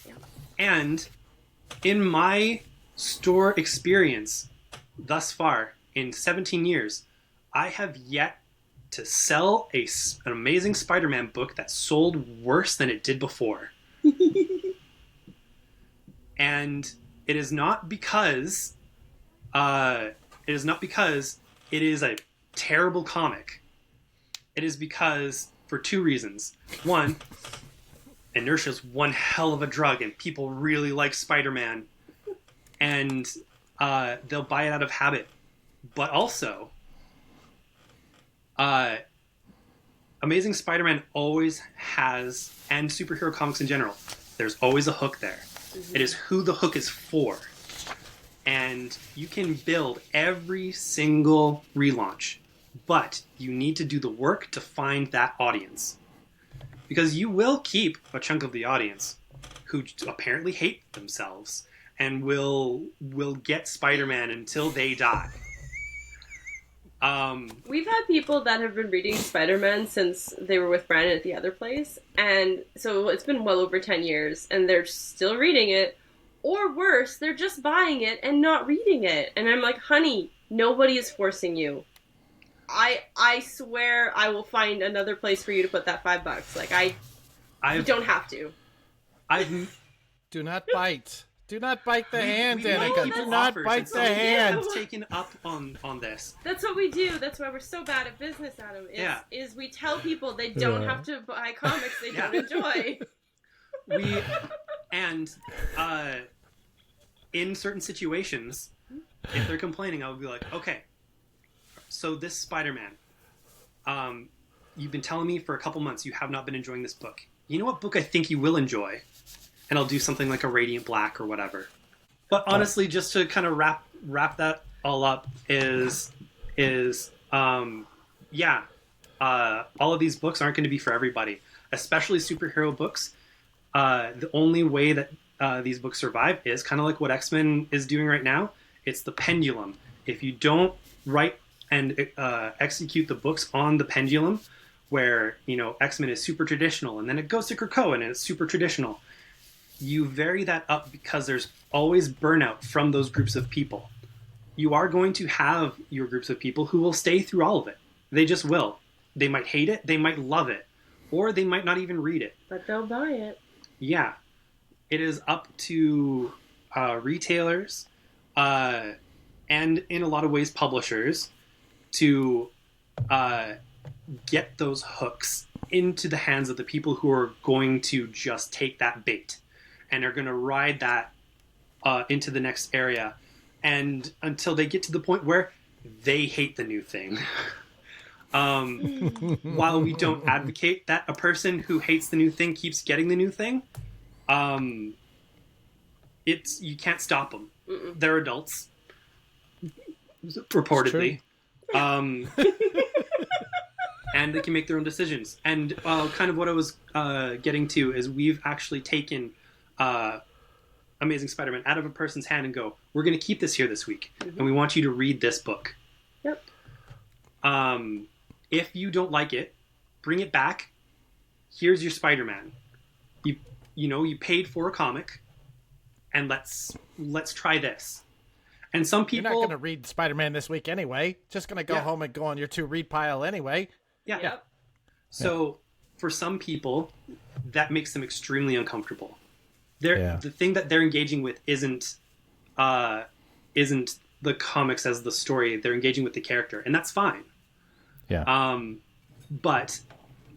And in my store experience thus far, in 17 years, I have yet to sell an Amazing Spider-Man book that sold worse than it did before. And it is not because it is a terrible comic. It is because, for two reasons. One, inertia is one hell of a drug, and people really like Spider-Man, and they'll buy it out of habit. But also, Amazing Spider-Man always has, and superhero comics in general, there's always a hook there. It is who the hook is for. And you can build every single relaunch But you need to do the work to find that audience. Because you will keep a chunk of the audience who apparently hate themselves and will get Spider-Man until they die. We've had people that have been reading Spider-Man since they were with Brandon at the other place, and so it's been well over 10 years, and they're still reading it, or worse, they're just buying it and not reading it. And I'm like, honey, nobody is forcing you. I swear I will find another place for you to put that $5. Like, you don't have to. Do not bite. Do not bite the hand, Danica. Do not bite the hand. hand. I've taken up on this. That's what we do. That's why we're so bad at business, Adam. Is we tell people they don't have to buy comics they don't enjoy. In certain situations, if they're complaining, I would be like, okay, so this Spider-Man, you've been telling me for a couple months you have not been enjoying this book. You know what book I think you will enjoy? And I'll do something like a Radiant Black or whatever. But honestly, just to kind of wrap that all up all of these books aren't going to be for everybody, especially superhero books. The only way that these books survive is kind of like what X-Men is doing right now. It's the pendulum. If you don't write and execute the books on the pendulum, where, you know, X-Men is super traditional, and then it goes to Krakoa and it's super traditional, you vary that up because there's always burnout from those groups of people. You are going to have your groups of people who will stay through all of it. They just will. They might hate it, they might love it, or they might not even read it. But they'll buy it. Yeah. It is up to retailers and, in a lot of ways, publishers to get those hooks into the hands of the people who are going to just take that bait and are going to ride that into the next area, and until they get to the point where they hate the new thing. While we don't advocate that a person who hates the new thing keeps getting the new thing, you can't stop them. Mm-mm. They're adults, reportedly. And they can make their own decisions. And kind of what I was getting to is we've actually taken Amazing Spider-Man out of a person's hand and go, we're going to keep this here this week. Mm-hmm. And we want you to read this book. Yep. If you don't like it, bring it back. Here's your Spider-Man. You paid for a comic, and let's try this. And some people... You're not going to read Spider-Man this week anyway. Just going to go home and go on your to-read pile anyway. Yeah. Yep. So for some people, that makes them extremely uncomfortable. The thing that they're engaging with isn't the comics as the story. They're engaging with the character, and that's fine. Yeah. But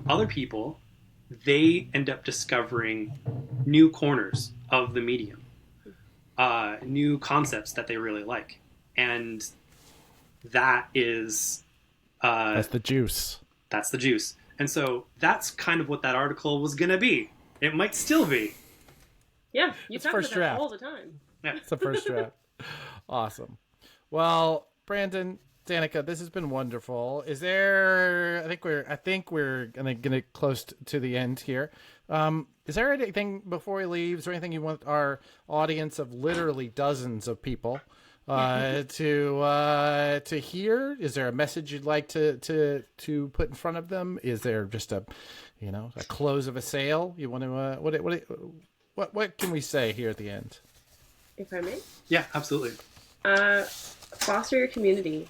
other people, they end up discovering new corners of the medium, new concepts that they really like, and that is that's the juice. That's the juice. And so that's kind of what that article was going to be. It might still be. Yeah, you talk about that all the time. Yeah. It's the first draft. Awesome. Well, Brandon, Danica, this has been wonderful. Is there? I think we're gonna get close to the end here. Is there anything before we leave? Is there anything you want our audience of literally dozens of people to hear? Is there a message you'd like to put in front of them? Is there just a close of a sale? You want to what can we say here at the end? If I may? Yeah, absolutely. Foster your community,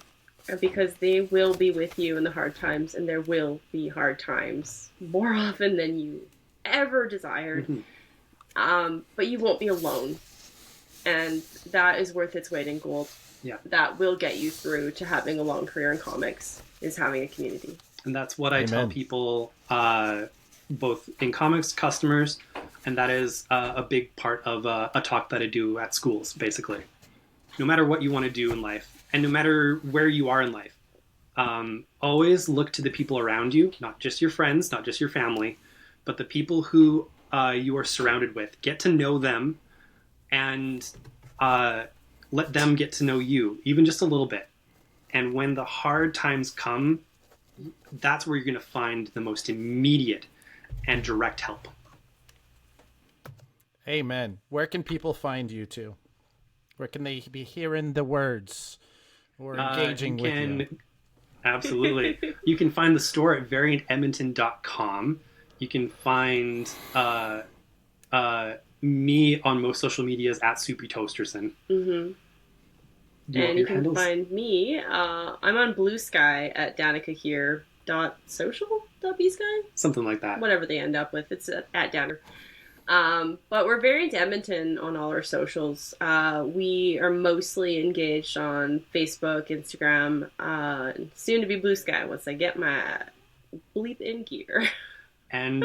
because they will be with you in the hard times, and there will be hard times more often than you ever desired. Mm-hmm. But you won't be alone, and that is worth its weight in gold. Yeah, that will get you through to having a long career in comics, is having a community. And that's what I tell people, both in comics, customers, and that is a big part of a talk that I do at schools, basically. No matter what you want to do in life, and no matter where you are in life, always look to the people around you, not just your friends, not just your family, but the people who you are surrounded with. Get to know them, and let them get to know you, even just a little bit. And when the hard times come, that's where you're going to find the most immediate and direct help. Amen. Where can people find you two? Where can they be hearing the words or engaging with you? Absolutely. You can find the store at variantedmonton.com. You can find me on most social medias at Soupy Toasterson. Mm-hmm. And you can find me. I'm on Blue Sky at danicahere.social, .bsky? Something like that. Whatever they end up with. It's at Danica. But we're Variant Edmonton on all our socials. We are mostly engaged on Facebook, Instagram, soon to be Blue Sky once I get my bleep in gear. And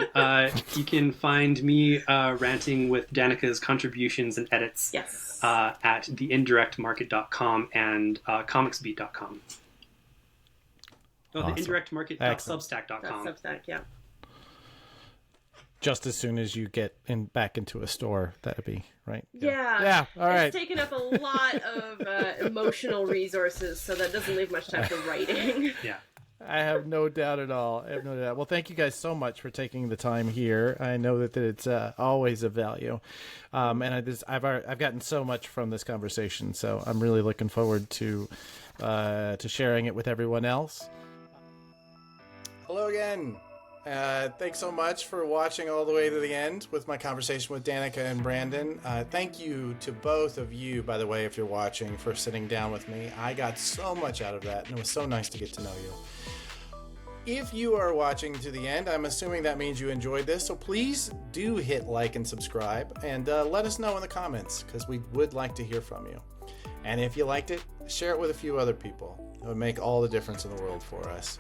you can find me ranting with Danica's contributions and edits at theindirectmarket.com and comicsbeat.com. Awesome. theindirectmarket.substack.com. That's Substack, yeah. Just as soon as you get back into a store, that'd be right. Yeah. Yeah. All right. It's taken up a lot of emotional resources, so that doesn't leave much time for writing. Yeah. I have no doubt at all. I have no doubt. Well, thank you guys so much for taking the time here. I know that it's always of value, and I've gotten so much from this conversation. So I'm really looking forward to sharing it with everyone else. Hello again. Thanks so much for watching all the way to the end with my conversation with Danica and Brandon. Thank you to both of you, by the way, if you're watching, for sitting down with me. I got so much out of that, and it was so nice to get to know you. If you are watching to the end, I'm assuming that means you enjoyed this, so please do hit like and subscribe, and let us know in the comments, because we would like to hear from you. And if you liked it, share it with a few other people. It would make all the difference in the world for us.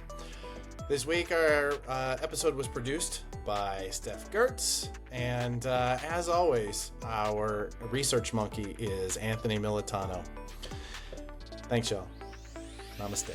This week, our episode was produced by Steph Gertz, and as always, our research monkey is Anthony Militano. Thanks, y'all. Namaste.